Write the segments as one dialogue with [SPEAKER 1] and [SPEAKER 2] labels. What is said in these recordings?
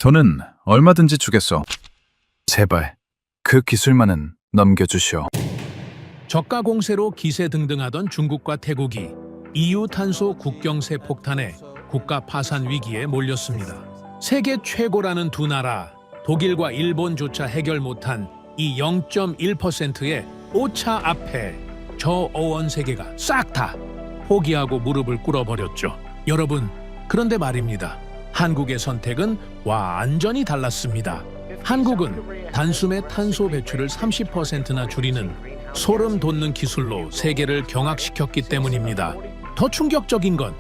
[SPEAKER 1] 저는 얼마든지 주겠어. 제발 그 기술만은 넘겨주시오.
[SPEAKER 2] 저가 공세로 기세등등하던 중국과 태국이 EU 탄소 국경세 폭탄에 국가 파산 위기에 몰렸습니다. 세계 최고라는 두 나라, 독일과 일본조차 해결 못한 이 0.1%의 오차 앞에 저 어원 세계가 싹 다 포기하고 무릎을 꿇어버렸죠. 여러분, 그런데 말입니다. 한국의 선택은 완전히 달랐습니다. 한국은 단숨에 탄소 배출을 30%나 줄이는 소름 돋는 기술로 세계를 경악시켰기 때문입니다. 더 충격적인 건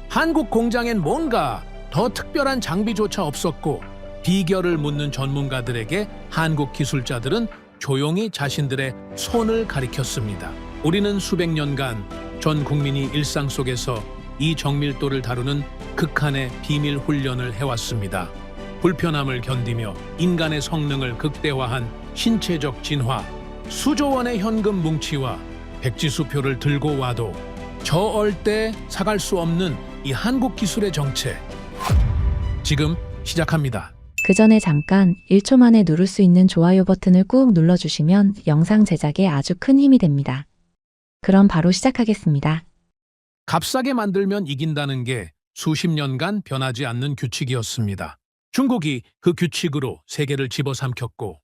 [SPEAKER 2] 한국 공장엔 뭔가 더 특별한 장비조차 없었고, 비결을 묻는 전문가들에게 한국 기술자들은 조용히 자신들의 손을 가리켰습니다. 우리는 수백 년간 전 국민이 일상 속에서 이 정밀도를 다루는 극한의 비밀 훈련을 해왔습니다. 불편함을 견디며 인간의 성능을 극대화한 신체적 진화, 수조 원의 현금 뭉치와 백지수표를 들고 와도 절대 사갈 수 없는 이 한국 기술의 정체. 지금 시작합니다.
[SPEAKER 3] 그 전에 잠깐 1초 만에 누를 수 있는 좋아요 버튼을 꾹 눌러주시면 영상 제작에 아주 큰 힘이 됩니다. 그럼 바로 시작하겠습니다.
[SPEAKER 2] 값싸게 만들면 이긴다는 게 수십 년간 변하지 않는 규칙이었습니다. 중국이 그 규칙으로 세계를 집어삼켰고,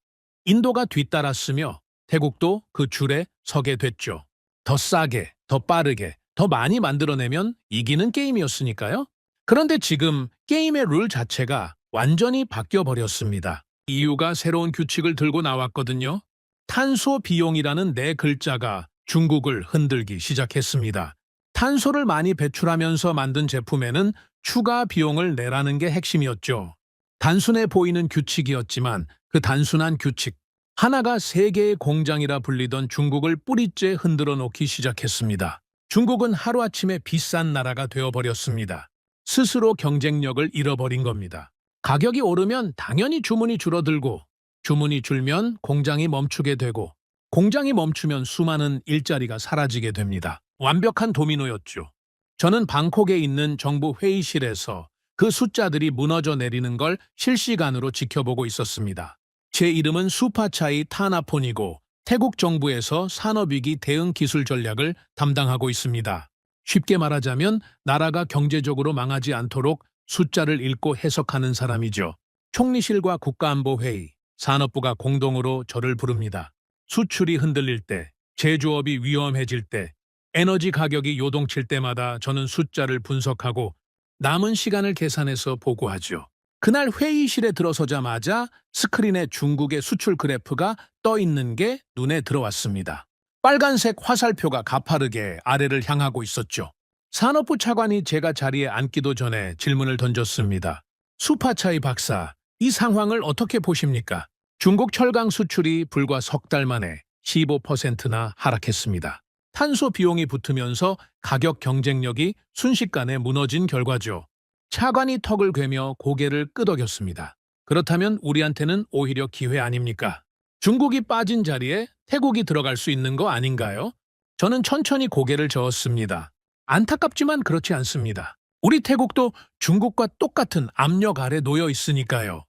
[SPEAKER 2] 인도가 뒤따랐으며 태국도 그 줄에 서게 됐죠. 더 싸게, 더 빠르게, 더 많이 만들어내면 이기는 게임이었으니까요. 그런데 지금 게임의 룰 자체가 완전히 바뀌어버렸습니다. EU가 새로운 규칙을 들고 나왔거든요. 탄소 비용이라는 네 글자가 중국을 흔들기 시작했습니다. 탄소를 많이 배출하면서 만든 제품에는 추가 비용을 내라는 게 핵심이었죠. 단순해 보이는 규칙이었지만 그 단순한 규칙 하나가 세계의 공장이라 불리던 중국을 뿌리째 흔들어 놓기 시작했습니다. 중국은 하루아침에 비싼 나라가 되어버렸습니다. 스스로 경쟁력을 잃어버린 겁니다. 가격이 오르면 당연히 주문이 줄어들고, 주문이 줄면 공장이 멈추게 되고, 공장이 멈추면 수많은 일자리가 사라지게 됩니다. 완벽한 도미노였죠. 저는 방콕에 있는 정부 회의실에서 그 숫자들이 무너져 내리는 걸 실시간으로 지켜보고 있었습니다. 제 이름은 수파차이 타나폰이고 태국 정부에서 산업위기 대응 기술 전략을 담당하고 있습니다. 쉽게 말하자면 나라가 경제적으로 망하지 않도록 숫자를 읽고 해석하는 사람이죠. 총리실과 국가안보회의, 산업부가 공동으로 저를 부릅니다. 수출이 흔들릴 때, 제조업이 위험해질 때, 에너지 가격이 요동칠 때마다 저는 숫자를 분석하고 남은 시간을 계산해서 보고하죠. 그날 회의실에 들어서자마자 스크린에 중국의 수출 그래프가 떠 있는 게 눈에 들어왔습니다. 빨간색 화살표가 가파르게 아래를 향하고 있었죠. 산업부 차관이 제가 자리에 앉기도 전에 질문을 던졌습니다. 수파차이 박사, 이 상황을 어떻게 보십니까? 중국 철강 수출이 불과 석 달 만에 15%나 하락했습니다. 탄소 비용이 붙으면서 가격 경쟁력이 순식간에 무너진 결과죠. 차관이 턱을 괴며 고개를 끄덕였습니다. 그렇다면 우리한테는 오히려 기회 아닙니까? 중국이 빠진 자리에 태국이 들어갈 수 있는 거 아닌가요? 저는 천천히 고개를 저었습니다. 안타깝지만 그렇지 않습니다. 우리 태국도 중국과 똑같은 압력 아래 놓여 있으니까요.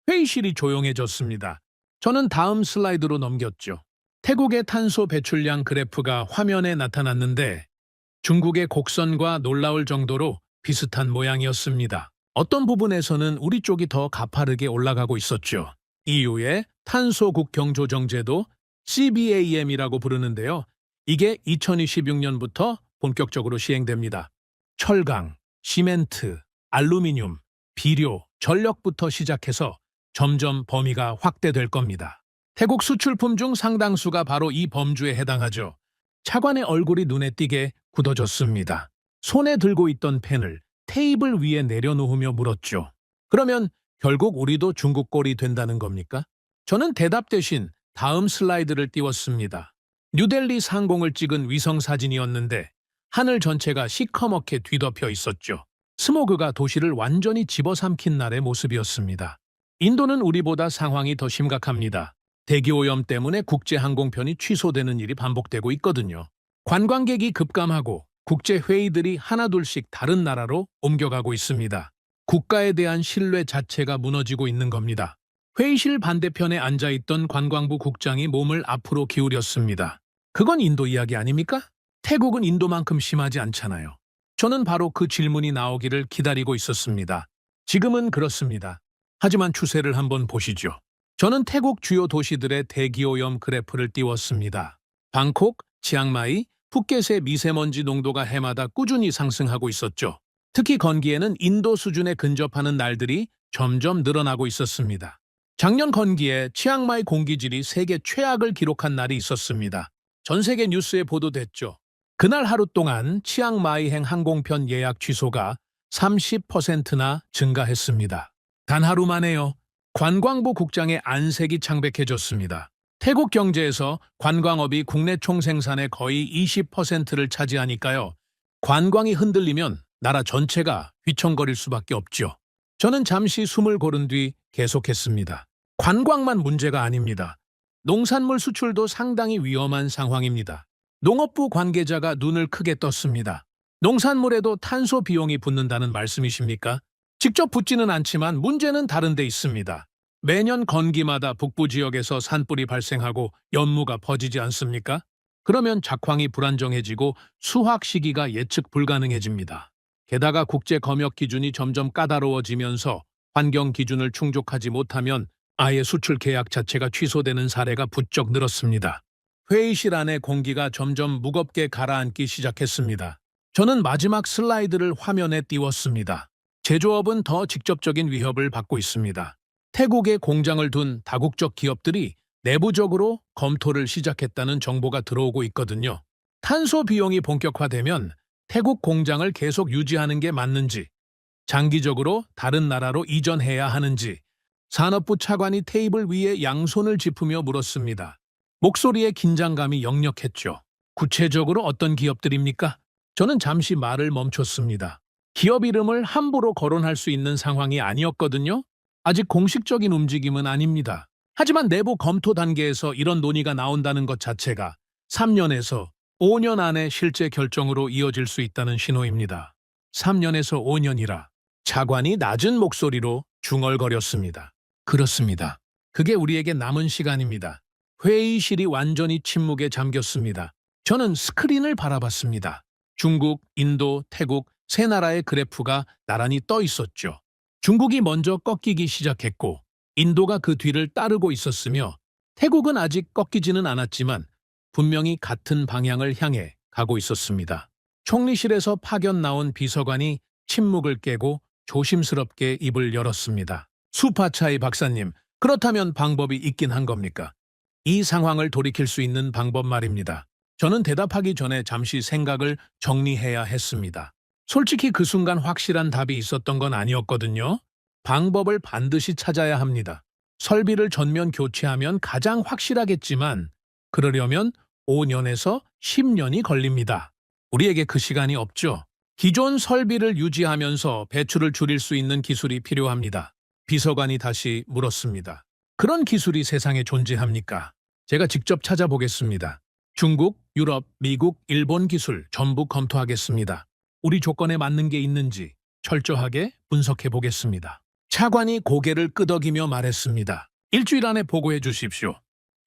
[SPEAKER 2] 회의실이 조용해졌습니다. 저는 다음 슬라이드로 넘겼죠. 태국의 탄소 배출량 그래프가 화면에 나타났는데 중국의 곡선과 놀라울 정도로 비슷한 모양이었습니다. 어떤 부분에서는 우리 쪽이 더 가파르게 올라가고 있었죠. EU의 탄소국 경조정제도 CBAM이라고 부르는데요. 이게 2026년부터 본격적으로 시행됩니다. 철강, 시멘트, 알루미늄, 비료, 전력부터 시작해서 점점 범위가 확대될 겁니다. 태국 수출품 중 상당수가 바로 이 범주에 해당하죠. 차관의 얼굴이 눈에 띄게 굳어졌습니다. 손에 들고 있던 펜을 테이블 위에 내려놓으며 물었죠. 그러면 결국 우리도 중국 꼴이 된다는 겁니까? 저는 대답 대신 다음 슬라이드를 띄웠습니다. 뉴델리 상공을 찍은 위성 사진이었는데 하늘 전체가 시커멓게 뒤덮여 있었죠. 스모그가 도시를 완전히 집어삼킨 날의 모습이었습니다. 인도는 우리보다 상황이 더 심각합니다. 대기오염 때문에 국제항공편이 취소되는 일이 반복되고 있거든요. 관광객이 급감하고 국제회의들이 하나둘씩 다른 나라로 옮겨가고 있습니다. 국가에 대한 신뢰 자체가 무너지고 있는 겁니다. 회의실 반대편에 앉아있던 관광부 국장이 몸을 앞으로 기울였습니다. 그건 인도 이야기 아닙니까? 태국은 인도만큼 심하지 않잖아요. 저는 바로 그 질문이 나오기를 기다리고 있었습니다. 지금은 그렇습니다. 하지만 추세를 한번 보시죠. 저는 태국 주요 도시들의 대기오염 그래프를 띄웠습니다. 방콕, 치앙마이, 푸켓의 미세먼지 농도가 해마다 꾸준히 상승하고 있었죠. 특히 건기에는 인도 수준에 근접하는 날들이 점점 늘어나고 있었습니다. 작년 건기에 치앙마이 공기질이 세계 최악을 기록한 날이 있었습니다. 전 세계 뉴스에 보도됐죠. 그날 하루 동안 치앙마이행 항공편 예약 취소가 30%나 증가했습니다. 단 하루 만에요. 관광부 국장의 안색이 창백해졌습니다. 태국 경제에서 관광업이 국내 총생산의 거의 20%를 차지하니까요. 관광이 흔들리면 나라 전체가 휘청거릴 수밖에 없죠. 저는 잠시 숨을 고른 뒤 계속했습니다. 관광만 문제가 아닙니다. 농산물 수출도 상당히 위험한 상황입니다. 농업부 관계자가 눈을 크게 떴습니다. 농산물에도 탄소 비용이 붙는다는 말씀이십니까? 직접 붙지는 않지만 문제는 다른 데 있습니다. 매년 건기마다 북부 지역에서 산불이 발생하고 연무가 퍼지지 않습니까? 그러면 작황이 불안정해지고 수확 시기가 예측 불가능해집니다. 게다가 국제 검역 기준이 점점 까다로워지면서 환경 기준을 충족하지 못하면 아예 수출 계약 자체가 취소되는 사례가 부쩍 늘었습니다. 회의실 안의 공기가 점점 무겁게 가라앉기 시작했습니다. 저는 마지막 슬라이드를 화면에 띄웠습니다. 제조업은 더 직접적인 위협을 받고 있습니다. 태국에 공장을 둔 다국적 기업들이 내부적으로 검토를 시작했다는 정보가 들어오고 있거든요. 탄소 비용이 본격화되면 태국 공장을 계속 유지하는 게 맞는지, 장기적으로 다른 나라로 이전해야 하는지, 산업부 차관이 테이블 위에 양손을 짚으며 물었습니다. 목소리에 긴장감이 역력했죠. 구체적으로 어떤 기업들입니까? 저는 잠시 말을 멈췄습니다. 기업 이름을 함부로 거론할 수 있는 상황이 아니었거든요. 아직 공식적인 움직임은 아닙니다. 하지만 내부 검토 단계에서 이런 논의가 나온다는 것 자체가 3년에서 5년 안에 실제 결정으로 이어질 수 있다는 신호입니다. 3년에서 5년이라 차관이 낮은 목소리로 중얼거렸습니다. 그렇습니다. 그게 우리에게 남은 시간입니다. 회의실이 완전히 침묵에 잠겼습니다. 저는 스크린을 바라봤습니다. 중국, 인도, 태국 세 나라의 그래프가 나란히 떠 있었죠. 중국이 먼저 꺾이기 시작했고 인도가 그 뒤를 따르고 있었으며 태국은 아직 꺾이지는 않았지만 분명히 같은 방향을 향해 가고 있었습니다. 총리실에서 파견 나온 비서관이 침묵을 깨고 조심스럽게 입을 열었습니다. 수파차이 박사님, 그렇다면 방법이 있긴 한 겁니까? 이 상황을 돌이킬 수 있는 방법 말입니다. 저는 대답하기 전에 잠시 생각을 정리해야 했습니다. 솔직히 그 순간 확실한 답이 있었던 건 아니었거든요. 방법을 반드시 찾아야 합니다. 설비를 전면 교체하면 가장 확실하겠지만 그러려면 5년에서 10년이 걸립니다. 우리에게 그 시간이 없죠. 기존 설비를 유지하면서 배출을 줄일 수 있는 기술이 필요합니다. 비서관이 다시 물었습니다. 그런 기술이 세상에 존재합니까? 제가 직접 찾아보겠습니다. 중국, 유럽, 미국, 일본 기술 전부 검토하겠습니다. 우리 조건에 맞는 게 있는지 철저하게 분석해 보겠습니다. 차관이 고개를 끄덕이며 말했습니다. 일주일 안에 보고해 주십시오.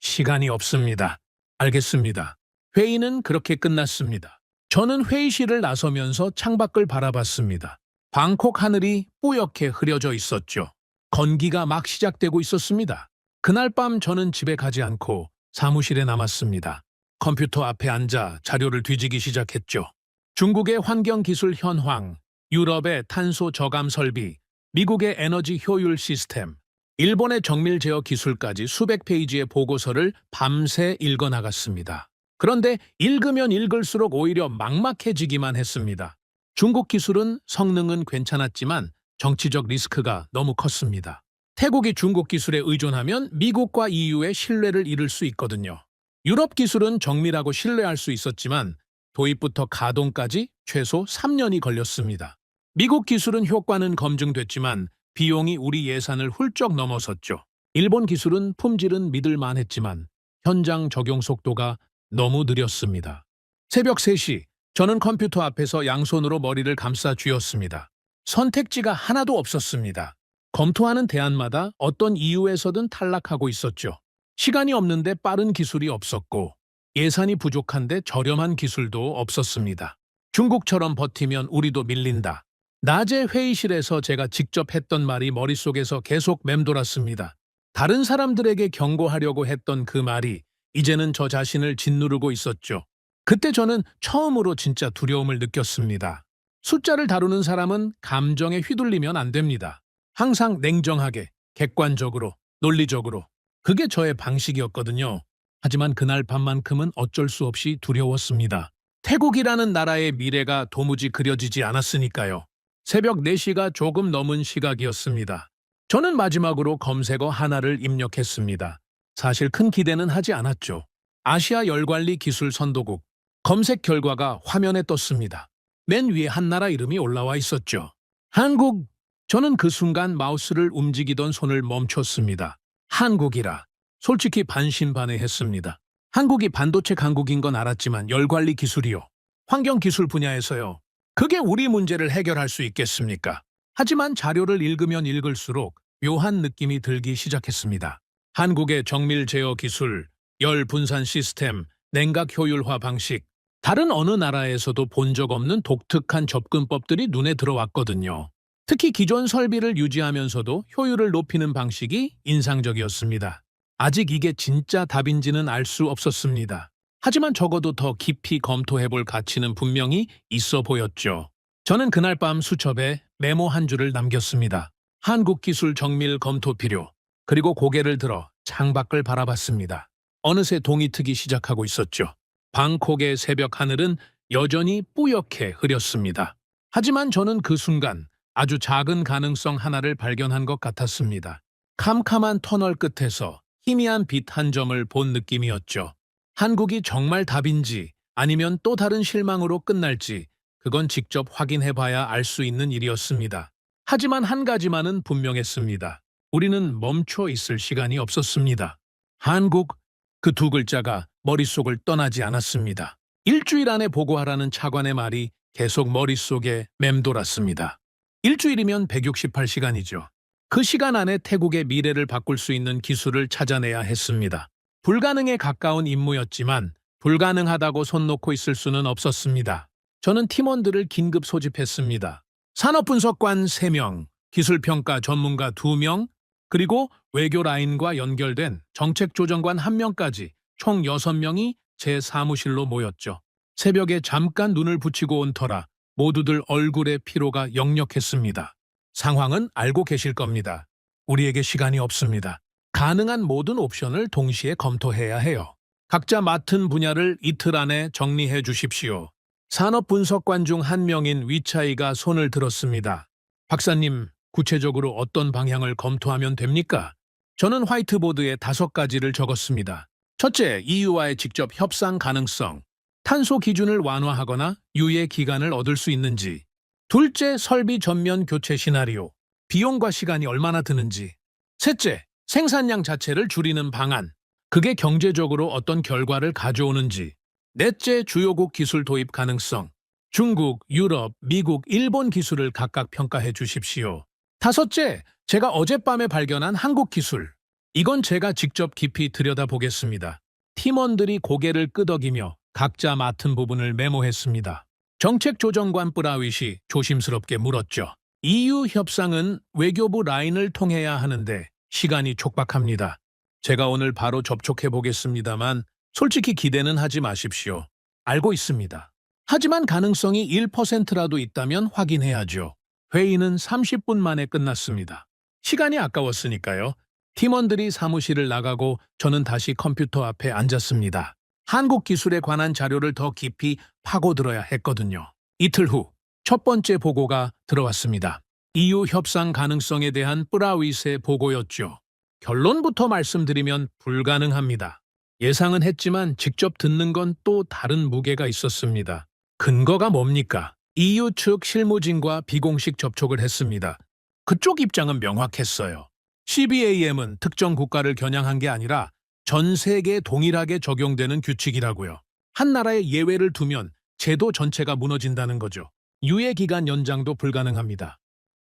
[SPEAKER 2] 시간이 없습니다. 알겠습니다. 회의는 그렇게 끝났습니다. 저는 회의실을 나서면서 창밖을 바라봤습니다. 방콕 하늘이 뿌옇게 흐려져 있었죠. 건기가 막 시작되고 있었습니다. 그날 밤 저는 집에 가지 않고 사무실에 남았습니다. 컴퓨터 앞에 앉아 자료를 뒤지기 시작했죠. 중국의 환경기술 현황, 유럽의 탄소 저감 설비, 미국의 에너지 효율 시스템, 일본의 정밀 제어 기술까지 수백 페이지의 보고서를 밤새 읽어나갔습니다. 그런데 읽으면 읽을수록 오히려 막막해지기만 했습니다. 중국 기술은 성능은 괜찮았지만 정치적 리스크가 너무 컸습니다. 태국이 중국 기술에 의존하면 미국과 EU의 신뢰를 잃을 수 있거든요. 유럽 기술은 정밀하고 신뢰할 수 있었지만 도입부터 가동까지 최소 3년이 걸렸습니다. 미국 기술은 효과는 검증됐지만 비용이 우리 예산을 훌쩍 넘어섰죠. 일본 기술은 품질은 믿을만 했지만 현장 적용 속도가 너무 느렸습니다. 새벽 3시, 저는 컴퓨터 앞에서 양손으로 머리를 감싸 쥐었습니다. 선택지가 하나도 없었습니다. 검토하는 대안마다 어떤 이유에서든 탈락하고 있었죠. 시간이 없는데 빠른 기술이 없었고 예산이 부족한데 저렴한 기술도 없었습니다. 중국처럼 버티면 우리도 밀린다. 낮에 회의실에서 제가 직접 했던 말이 머릿속에서 계속 맴돌았습니다. 다른 사람들에게 경고하려고 했던 그 말이 이제는 저 자신을 짓누르고 있었죠. 그때 저는 처음으로 진짜 두려움을 느꼈습니다. 숫자를 다루는 사람은 감정에 휘둘리면 안 됩니다. 항상 냉정하게, 객관적으로, 논리적으로. 그게 저의 방식이었거든요. 하지만 그날 밤만큼은 어쩔 수 없이 두려웠습니다. 태국이라는 나라의 미래가 도무지 그려지지 않았으니까요. 새벽 4시가 조금 넘은 시각이었습니다. 저는 마지막으로 검색어 하나를 입력했습니다. 사실 큰 기대는 하지 않았죠. 아시아 열관리 기술 선도국. 검색 결과가 화면에 떴습니다. 맨 위에 한 나라 이름이 올라와 있었죠. 한국. 저는 그 순간 마우스를 움직이던 손을 멈췄습니다. 한국이라. 솔직히 반신반의했습니다. 한국이 반도체 강국인 건 알았지만 열관리 기술이요. 환경기술 분야에서요. 그게 우리 문제를 해결할 수 있겠습니까? 하지만 자료를 읽으면 읽을수록 묘한 느낌이 들기 시작했습니다. 한국의 정밀 제어 기술, 열 분산 시스템, 냉각 효율화 방식, 다른 어느 나라에서도 본 적 없는 독특한 접근법들이 눈에 들어왔거든요. 특히 기존 설비를 유지하면서도 효율을 높이는 방식이 인상적이었습니다. 아직 이게 진짜 답인지는 알 수 없었습니다. 하지만 적어도 더 깊이 검토해볼 가치는 분명히 있어 보였죠. 저는 그날 밤 수첩에 메모 한 줄을 남겼습니다. 한국기술 정밀 검토 필요. 그리고 고개를 들어 창밖을 바라봤습니다. 어느새 동이 트기 시작하고 있었죠. 방콕의 새벽 하늘은 여전히 뿌옇게 흐렸습니다. 하지만 저는 그 순간 아주 작은 가능성 하나를 발견한 것 같았습니다. 캄캄한 터널 끝에서 희미한 빛 한 점을 본 느낌이었죠. 한국이 정말 답인지 아니면 또 다른 실망으로 끝날지 그건 직접 확인해봐야 알 수 있는 일이었습니다. 하지만 한 가지만은 분명했습니다. 우리는 멈춰 있을 시간이 없었습니다. 한국, 그 두 글자가 머릿속을 떠나지 않았습니다. 일주일 안에 보고하라는 차관의 말이 계속 머릿속에 맴돌았습니다. 일주일이면 168시간이죠. 그 시간 안에 태국의 미래를 바꿀 수 있는 기술을 찾아내야 했습니다. 불가능에 가까운 임무였지만 불가능하다고 손 놓고 있을 수는 없었습니다. 저는 팀원들을 긴급 소집했습니다. 산업분석관 3명, 기술평가 전문가 2명, 그리고 외교 라인과 연결된 정책조정관 1명까지 총 6명이 제 사무실로 모였죠. 새벽에 잠깐 눈을 붙이고 온 터라 모두들 얼굴에 피로가 역력했습니다. 상황은 알고 계실 겁니다. 우리에게 시간이 없습니다. 가능한 모든 옵션을 동시에 검토해야 해요. 각자 맡은 분야를 이틀 안에 정리해 주십시오. 산업분석관 중 1명인 위차이가 손을 들었습니다. 박사님, 구체적으로 어떤 방향을 검토하면 됩니까? 저는 화이트보드에 5가지를 적었습니다. 첫째, EU와의 직접 협상 가능성. 탄소 기준을 완화하거나 유예 기간을 얻을 수 있는지. 둘째, 설비 전면 교체 시나리오. 비용과 시간이 얼마나 드는지. 셋째, 생산량 자체를 줄이는 방안. 그게 경제적으로 어떤 결과를 가져오는지. 넷째, 주요국 기술 도입 가능성. 중국, 유럽, 미국, 일본 기술을 각각 평가해 주십시오. 다섯째, 제가 어젯밤에 발견한 한국 기술. 이건 제가 직접 깊이 들여다보겠습니다. 팀원들이 고개를 끄덕이며 각자 맡은 부분을 메모했습니다. 정책조정관 뿌라윗이 조심스럽게 물었죠. EU 협상은 외교부 라인을 통해야 하는데 시간이 촉박합니다. 제가 오늘 바로 접촉해 보겠습니다만 솔직히 기대는 하지 마십시오. 알고 있습니다. 하지만 가능성이 1%라도 있다면 확인해야죠. 회의는 30분 만에 끝났습니다. 시간이 아까웠으니까요. 팀원들이 사무실을 나가고 저는 다시 컴퓨터 앞에 앉았습니다. 한국 기술에 관한 자료를 더 깊이 파고들어야 했거든요. 이틀 후 첫 번째 보고가 들어왔습니다. EU 협상 가능성에 대한 뿌라윗의 보고였죠. 결론부터 말씀드리면 불가능합니다. 예상은 했지만 직접 듣는 건 또 다른 무게가 있었습니다. 근거가 뭡니까? EU 측 실무진과 비공식 접촉을 했습니다. 그쪽 입장은 명확했어요. CBAM은 특정 국가를 겨냥한 게 아니라 전 세계에 동일하게 적용되는 규칙이라고요. 한 나라의 예외를 두면 제도 전체가 무너진다는 거죠. 유예 기간 연장도 불가능합니다.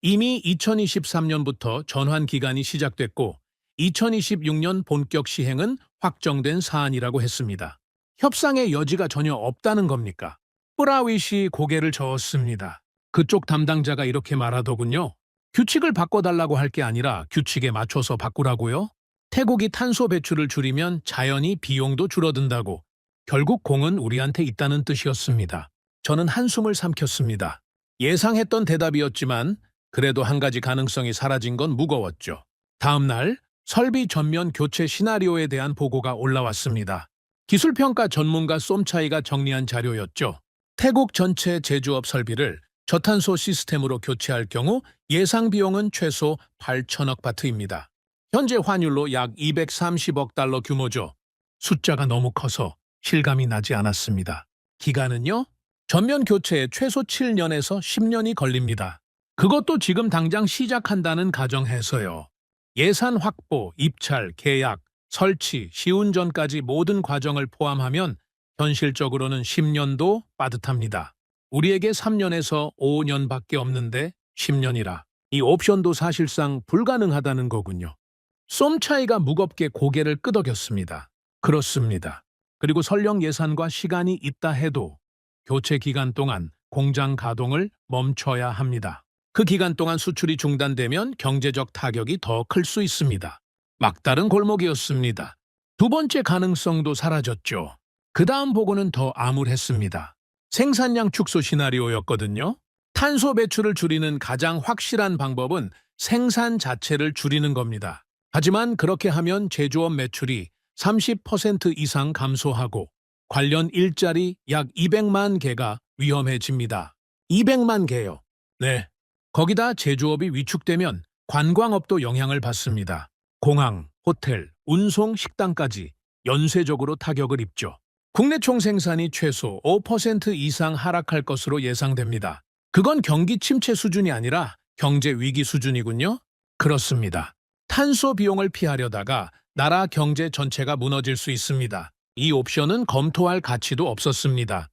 [SPEAKER 2] 이미 2023년부터 전환 기간이 시작됐고 2026년 본격 시행은 확정된 사안이라고 했습니다. 협상의 여지가 전혀 없다는 겁니까? 뿌라윗이 고개를 저었습니다. 그쪽 담당자가 이렇게 말하더군요. 규칙을 바꿔달라고 할 게 아니라 규칙에 맞춰서 바꾸라고요? 태국이 탄소 배출을 줄이면 자연히 비용도 줄어든다고. 결국 공은 우리한테 있다는 뜻이었습니다. 저는 한숨을 삼켰습니다. 예상했던 대답이었지만 그래도 한 가지 가능성이 사라진 건 무거웠죠. 다음 날 설비 전면 교체 시나리오에 대한 보고가 올라왔습니다. 기술평가 전문가 쏨차이가 정리한 자료였죠. 태국 전체 제조업 설비를 저탄소 시스템으로 교체할 경우 예상 비용은 최소 8천억 바트입니다. 현재 환율로 약 230억 달러 규모죠. 숫자가 너무 커서 실감이 나지 않았습니다. 기간은요? 전면 교체에 최소 7년에서 10년이 걸립니다. 그것도 지금 당장 시작한다는 가정해서요. 예산 확보, 입찰, 계약, 설치, 시운전까지 모든 과정을 포함하면 현실적으로는 10년도 빠듯합니다. 우리에게 3년에서 5년밖에 없는데 10년이라 이 옵션도 사실상 불가능하다는 거군요. 쏨차이가 무겁게 고개를 끄덕였습니다. 그렇습니다. 그리고 설령 예산과 시간이 있다 해도 교체 기간 동안 공장 가동을 멈춰야 합니다. 그 기간 동안 수출이 중단되면 경제적 타격이 더 클 수 있습니다. 막다른 골목이었습니다. 두 번째 가능성도 사라졌죠. 그 다음 보고는 더 암울했습니다. 생산량 축소 시나리오였거든요. 탄소 배출을 줄이는 가장 확실한 방법은 생산 자체를 줄이는 겁니다. 하지만 그렇게 하면 제조업 매출이 30% 이상 감소하고 관련 일자리 약 200만 개가 위험해집니다. 200만 개요. 네. 거기다 제조업이 위축되면 관광업도 영향을 받습니다. 공항, 호텔, 운송, 식당까지 연쇄적으로 타격을 입죠. 국내 총생산이 최소 5% 이상 하락할 것으로 예상됩니다. 그건 경기 침체 수준이 아니라 경제 위기 수준이군요. 그렇습니다. 탄소 비용을 피하려다가 나라 경제 전체가 무너질 수 있습니다. 이 옵션은 검토할 가치도 없었습니다.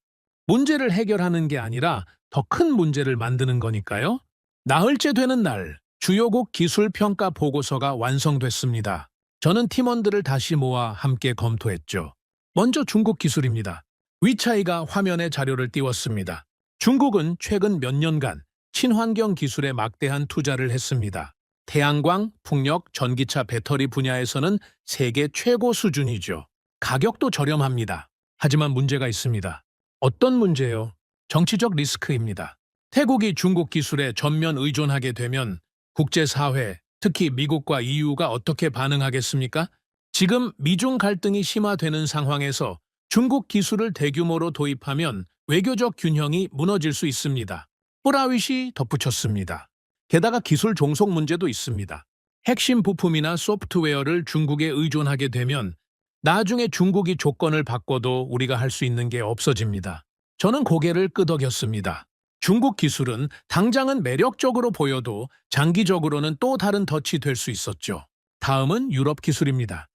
[SPEAKER 2] 문제를 해결하는 게 아니라 더 큰 문제를 만드는 거니까요. 나흘째 되는 날, 주요국 기술평가 보고서가 완성됐습니다. 저는 팀원들을 다시 모아 함께 검토했죠. 먼저 중국 기술입니다. 위차이가 화면에 자료를 띄웠습니다. 중국은 최근 몇 년간 친환경 기술에 막대한 투자를 했습니다. 태양광, 풍력, 전기차 배터리 분야에서는 세계 최고 수준이죠. 가격도 저렴합니다. 하지만 문제가 있습니다. 어떤 문제요? 정치적 리스크입니다. 태국이 중국 기술에 전면 의존하게 되면 국제사회, 특히 미국과 EU가 어떻게 반응하겠습니까? 지금 미중 갈등이 심화되는 상황에서 중국 기술을 대규모로 도입하면 외교적 균형이 무너질 수 있습니다. 뿌라윗이 덧붙였습니다. 게다가 기술 종속 문제도 있습니다. 핵심 부품이나 소프트웨어를 중국에 의존하게 되면 나중에 중국이 조건을 바꿔도 우리가 할 수 있는 게 없어집니다. 저는 고개를 끄덕였습니다. 중국 기술은 당장은 매력적으로 보여도 장기적으로는 또 다른 덫이 될 수 있었죠. 다음은 유럽 기술입니다.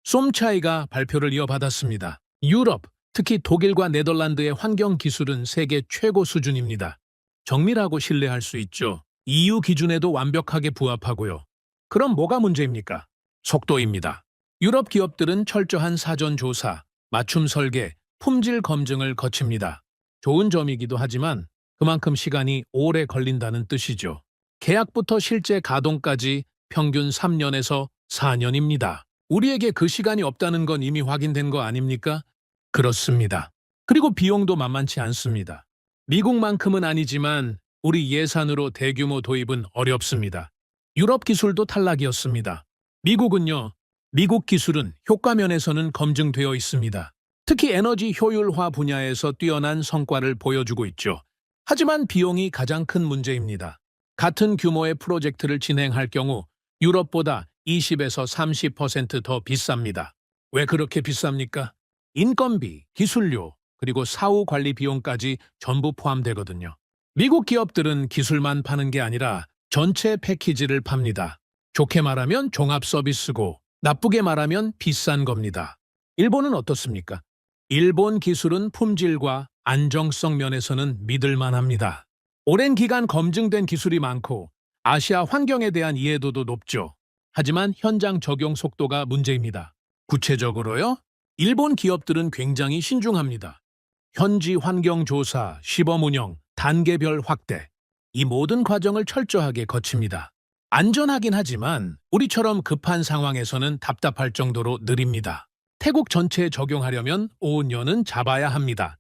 [SPEAKER 2] 쏨차이가 발표를 이어받았습니다. 유럽, 특히 독일과 네덜란드의 환경 기술은 세계 최고 수준입니다. 정밀하고 신뢰할 수 있죠. EU 기준에도 완벽하게 부합하고요. 그럼 뭐가 문제입니까? 속도입니다. 유럽 기업들은 철저한 사전 조사, 맞춤 설계, 품질 검증을 거칩니다. 좋은 점이기도 하지만 그만큼 시간이 오래 걸린다는 뜻이죠. 계약부터 실제 가동까지 평균 3년에서 4년입니다. 우리에게 그 시간이 없다는 건 이미 확인된 거 아닙니까? 그렇습니다. 그리고 비용도 만만치 않습니다. 미국만큼은 아니지만 우리 예산으로 대규모 도입은 어렵습니다. 유럽 기술도 탈락이었습니다. 미국은요, 미국 기술은 효과 면에서는 검증되어 있습니다. 특히 에너지 효율화 분야에서 뛰어난 성과를 보여주고 있죠. 하지만 비용이 가장 큰 문제입니다. 같은 규모의 프로젝트를 진행할 경우 유럽보다 20에서 30% 더 비쌉니다. 왜 그렇게 비쌉니까? 인건비, 기술료, 그리고 사후 관리 비용까지 전부 포함되거든요. 미국 기업들은 기술만 파는 게 아니라 전체 패키지를 팝니다. 좋게 말하면 종합 서비스고 나쁘게 말하면 비싼 겁니다. 일본은 어떻습니까? 일본 기술은 품질과 안정성 면에서는 믿을 만합니다. 오랜 기간 검증된 기술이 많고 아시아 환경에 대한 이해도도 높죠. 하지만 현장 적용 속도가 문제입니다. 구체적으로요? 일본 기업들은 굉장히 신중합니다. 현지 환경 조사, 시범 운영, 단계별 확대. 이 모든 과정을 철저하게 거칩니다. 안전하긴 하지만 우리처럼 급한 상황에서는 답답할 정도로 느립니다. 태국 전체에 적용하려면 5년은 잡아야 합니다.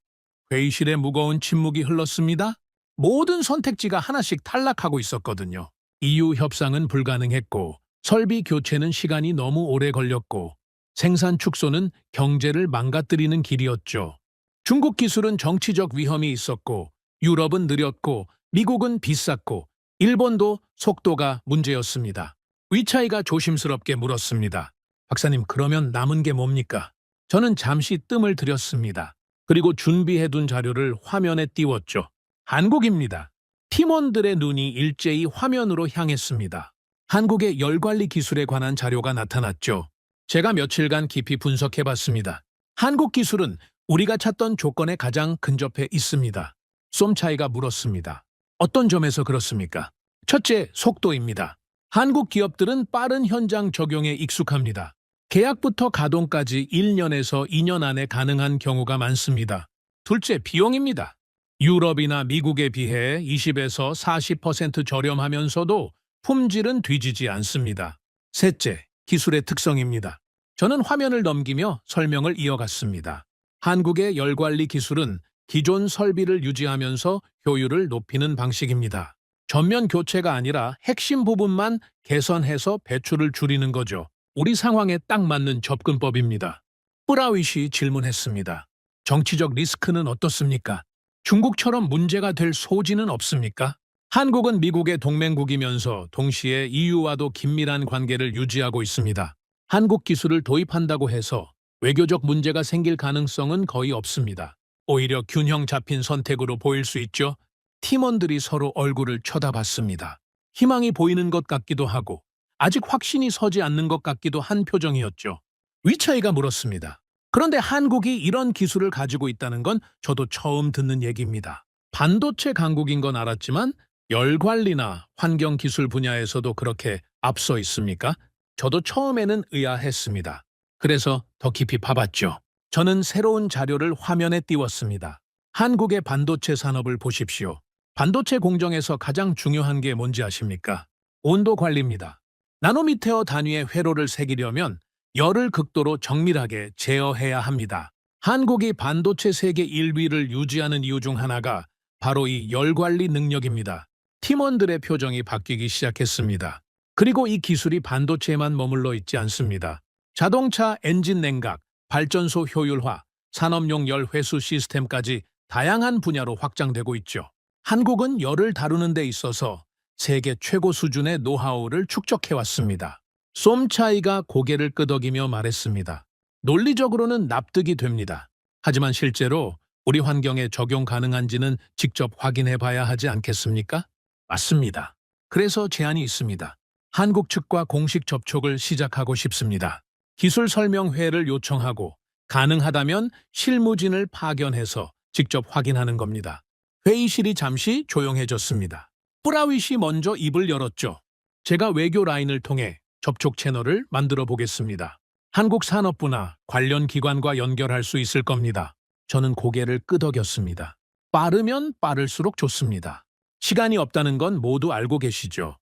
[SPEAKER 2] 회의실에 무거운 침묵이 흘렀습니다. 모든 선택지가 하나씩 탈락하고 있었거든요. EU 협상은 불가능했고, 설비 교체는 시간이 너무 오래 걸렸고, 생산 축소는 경제를 망가뜨리는 길이었죠. 중국 기술은 정치적 위험이 있었고, 유럽은 느렸고, 미국은 비쌌고, 일본도 속도가 문제였습니다. 위차이가 조심스럽게 물었습니다. 박사님, 그러면 남은 게 뭡니까? 저는 잠시 뜸을 들였습니다. 그리고 준비해둔 자료를 화면에 띄웠죠. 한국입니다. 팀원들의 눈이 일제히 화면으로 향했습니다. 한국의 열관리 기술에 관한 자료가 나타났죠. 제가 며칠간 깊이 분석해봤습니다. 한국 기술은 우리가 찾던 조건에 가장 근접해 있습니다. 쏨차이가 물었습니다. 어떤 점에서 그렇습니까? 첫째, 속도입니다. 한국 기업들은 빠른 현장 적용에 익숙합니다. 계약부터 가동까지 1년에서 2년 안에 가능한 경우가 많습니다. 둘째, 비용입니다. 유럽이나 미국에 비해 20에서 40% 저렴하면서도 품질은 뒤지지 않습니다. 셋째, 기술의 특성입니다. 저는 화면을 넘기며 설명을 이어갔습니다. 한국의 열관리 기술은 기존 설비를 유지하면서 효율을 높이는 방식입니다. 전면 교체가 아니라 핵심 부분만 개선해서 배출을 줄이는 거죠. 우리 상황에 딱 맞는 접근법입니다. 뿌라윗이 질문했습니다. 정치적 리스크는 어떻습니까? 중국처럼 문제가 될 소지는 없습니까? 한국은 미국의 동맹국이면서 동시에 EU와도 긴밀한 관계를 유지하고 있습니다. 한국 기술을 도입한다고 해서 외교적 문제가 생길 가능성은 거의 없습니다. 오히려 균형 잡힌 선택으로 보일 수 있죠. 팀원들이 서로 얼굴을 쳐다봤습니다. 희망이 보이는 것 같기도 하고 아직 확신이 서지 않는 것 같기도 한 표정이었죠. 위차이가 물었습니다. 그런데 한국이 이런 기술을 가지고 있다는 건 저도 처음 듣는 얘기입니다. 반도체 강국인 건 알았지만 열관리나 환경기술 분야에서도 그렇게 앞서 있습니까? 저도 처음에는 의아했습니다. 그래서 더 깊이 파봤죠. 저는 새로운 자료를 화면에 띄웠습니다. 한국의 반도체 산업을 보십시오. 반도체 공정에서 가장 중요한 게 뭔지 아십니까? 온도 관리입니다. 나노미터 단위의 회로를 새기려면 열을 극도로 정밀하게 제어해야 합니다. 한국이 반도체 세계 1위를 유지하는 이유 중 하나가 바로 이 열관리 능력입니다. 팀원들의 표정이 바뀌기 시작했습니다. 그리고 이 기술이 반도체에만 머물러 있지 않습니다. 자동차 엔진 냉각, 발전소 효율화, 산업용 열 회수 시스템까지 다양한 분야로 확장되고 있죠. 한국은 열을 다루는 데 있어서 세계 최고 수준의 노하우를 축적해왔습니다. 쏨차이가 고개를 끄덕이며 말했습니다. 논리적으로는 납득이 됩니다. 하지만 실제로 우리 환경에 적용 가능한지는 직접 확인해 봐야 하지 않겠습니까? 맞습니다. 그래서 제안이 있습니다. 한국 측과 공식 접촉을 시작하고 싶습니다. 기술 설명회를 요청하고 가능하다면 실무진을 파견해서 직접 확인하는 겁니다. 회의실이 잠시 조용해졌습니다. 뿌라윗이 먼저 입을 열었죠. 제가 외교 라인을 통해 접촉 채널을 만들어 보겠습니다. 한국 산업부나 관련 기관과 연결할 수 있을 겁니다. 저는 고개를 끄덕였습니다. 빠르면 빠를수록 좋습니다. 시간이 없다는 건 모두 알고 계시죠.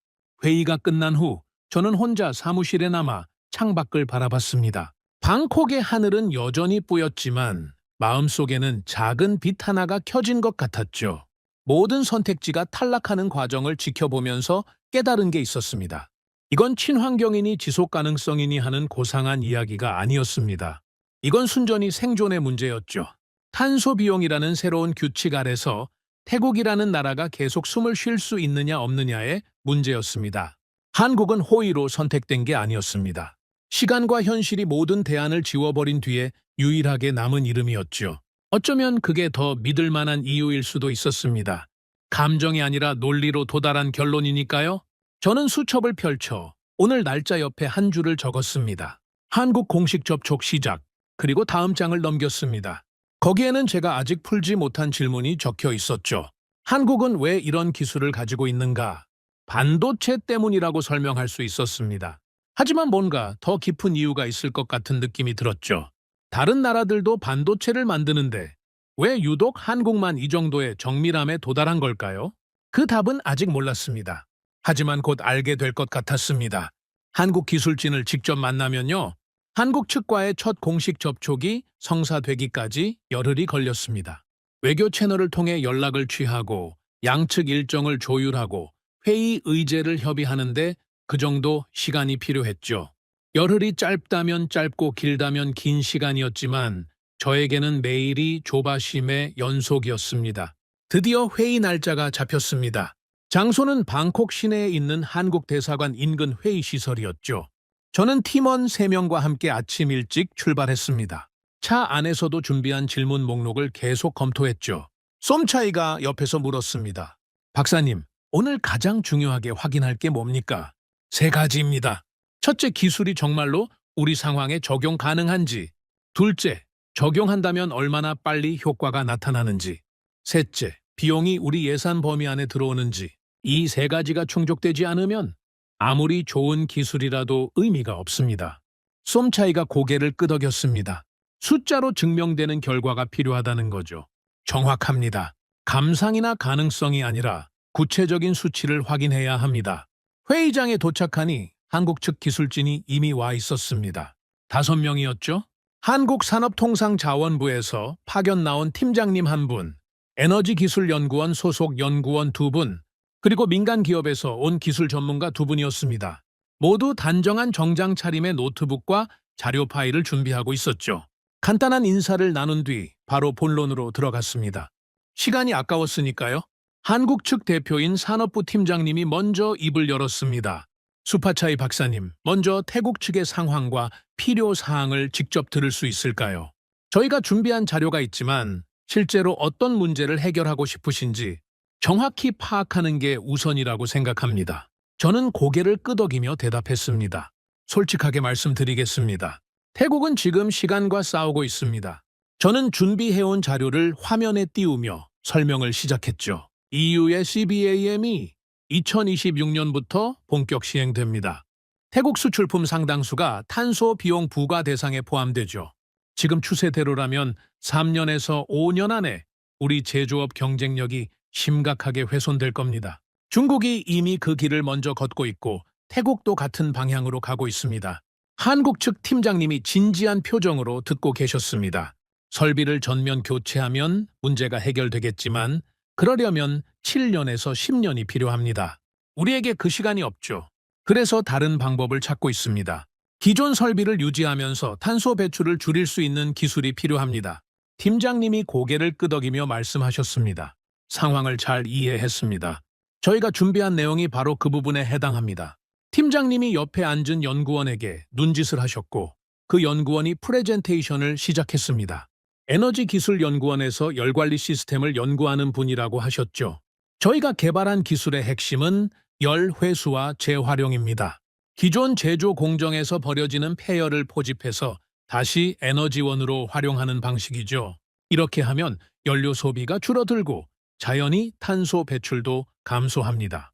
[SPEAKER 2] 회의가 끝난 후 저는 혼자 사무실에 남아 창밖을 바라봤습니다. 방콕의 하늘은 여전히 뿌였지만 마음속에는 작은 빛 하나가 켜진 것 같았죠. 모든 선택지가 탈락하는 과정을 지켜보면서 깨달은 게 있었습니다. 이건 친환경이니 지속가능성이니 하는 고상한 이야기가 아니었습니다. 이건 순전히 생존의 문제였죠. 탄소 비용이라는 새로운 규칙 아래서 태국이라는 나라가 계속 숨을 쉴 수 있느냐 없느냐의 문제였습니다. 한국은 호의로 선택된 게 아니었습니다. 시간과 현실이 모든 대안을 지워버린 뒤에 유일하게 남은 이름이었죠. 어쩌면 그게 더 믿을 만한 이유일 수도 있었습니다. 감정이 아니라 논리로 도달한 결론이니까요. 저는 수첩을 펼쳐 오늘 날짜 옆에 한 줄을 적었습니다. 한국 공식 접촉 시작, 그리고 다음 장을 넘겼습니다. 거기에는 제가 아직 풀지 못한 질문이 적혀 있었죠. 한국은 왜 이런 기술을 가지고 있는가? 반도체 때문이라고 설명할 수 있었습니다. 하지만 뭔가 더 깊은 이유가 있을 것 같은 느낌이 들었죠. 다른 나라들도 반도체를 만드는데 왜 유독 한국만 이 정도의 정밀함에 도달한 걸까요? 그 답은 아직 몰랐습니다. 하지만 곧 알게 될 것 같았습니다. 한국 기술진을 직접 만나면요. 한국 측과의 첫 공식 접촉이 성사되기까지 열흘이 걸렸습니다. 외교 채널을 통해 연락을 취하고 양측 일정을 조율하고 회의 의제를 협의하는데 그 정도 시간이 필요했죠. 열흘이 짧다면 짧고 길다면 긴 시간이었지만 저에게는 매일이 조바심의 연속이었습니다. 드디어 회의 날짜가 잡혔습니다. 장소는 방콕 시내에 있는 한국 대사관 인근 회의 시설이었죠. 저는 팀원 3명과 함께 아침 일찍 출발했습니다. 차 안에서도 준비한 질문 목록을 계속 검토했죠. 쏨차이가 옆에서 물었습니다. 박사님, 오늘 가장 중요하게 확인할 게 뭡니까? 3가지입니다. 첫째, 기술이 정말로 우리 상황에 적용 가능한지. 둘째, 적용한다면 얼마나 빨리 효과가 나타나는지. 셋째, 비용이 우리 예산 범위 안에 들어오는지. 이 3가지가 충족되지 않으면 아무리 좋은 기술이라도 의미가 없습니다. 쏨차이가 고개를 끄덕였습니다. 숫자로 증명되는 결과가 필요하다는 거죠. 정확합니다. 감상이나 가능성이 아니라 구체적인 수치를 확인해야 합니다. 회의장에 도착하니 한국 측 기술진이 이미 와 있었습니다. 5명이었죠? 한국산업통상자원부에서 파견 나온 팀장님 1분, 에너지기술연구원 소속 연구원 2분, 그리고 민간 기업에서 온 기술 전문가 2분이었습니다. 모두 단정한 정장 차림의 노트북과 자료 파일을 준비하고 있었죠. 간단한 인사를 나눈 뒤 바로 본론으로 들어갔습니다. 시간이 아까웠으니까요. 한국 측 대표인 산업부 팀장님이 먼저 입을 열었습니다. 수파차이 박사님, 먼저 태국 측의 상황과 필요 사항을 직접 들을 수 있을까요? 저희가 준비한 자료가 있지만 실제로 어떤 문제를 해결하고 싶으신지 정확히 파악하는 게 우선이라고 생각합니다. 저는 고개를 끄덕이며 대답했습니다. 솔직하게 말씀드리겠습니다. 태국은 지금 시간과 싸우고 있습니다. 저는 준비해온 자료를 화면에 띄우며 설명을 시작했죠. EU의 CBAM이 2026년부터 본격 시행됩니다. 태국 수출품 상당수가 탄소 비용 부과 대상에 포함되죠. 지금 추세대로라면 3년에서 5년 안에 우리 제조업 경쟁력이 심각하게 훼손될 겁니다. 중국이 이미 그 길을 먼저 걷고 있고 태국도 같은 방향으로 가고 있습니다. 한국 측 팀장님이 진지한 표정으로 듣고 계셨습니다. 설비를 전면 교체하면 문제가 해결되겠지만 그러려면 7년에서 10년이 필요합니다. 우리에게 그 시간이 없죠. 그래서 다른 방법을 찾고 있습니다. 기존 설비를 유지하면서 탄소 배출을 줄일 수 있는 기술이 필요합니다. 팀장님이 고개를 끄덕이며 말씀하셨습니다. 상황을 잘 이해했습니다. 저희가 준비한 내용이 바로 그 부분에 해당합니다. 팀장님이 옆에 앉은 연구원에게 눈짓을 하셨고 그 연구원이 프레젠테이션을 시작했습니다. 에너지기술연구원에서 열관리 시스템을 연구하는 분이라고 하셨죠. 저희가 개발한 기술의 핵심은 열 회수와 재활용입니다. 기존 제조 공정에서 버려지는 폐열을 포집해서 다시 에너지원으로 활용하는 방식이죠. 이렇게 하면 연료 소비가 줄어들고 자연히 탄소 배출도 감소합니다.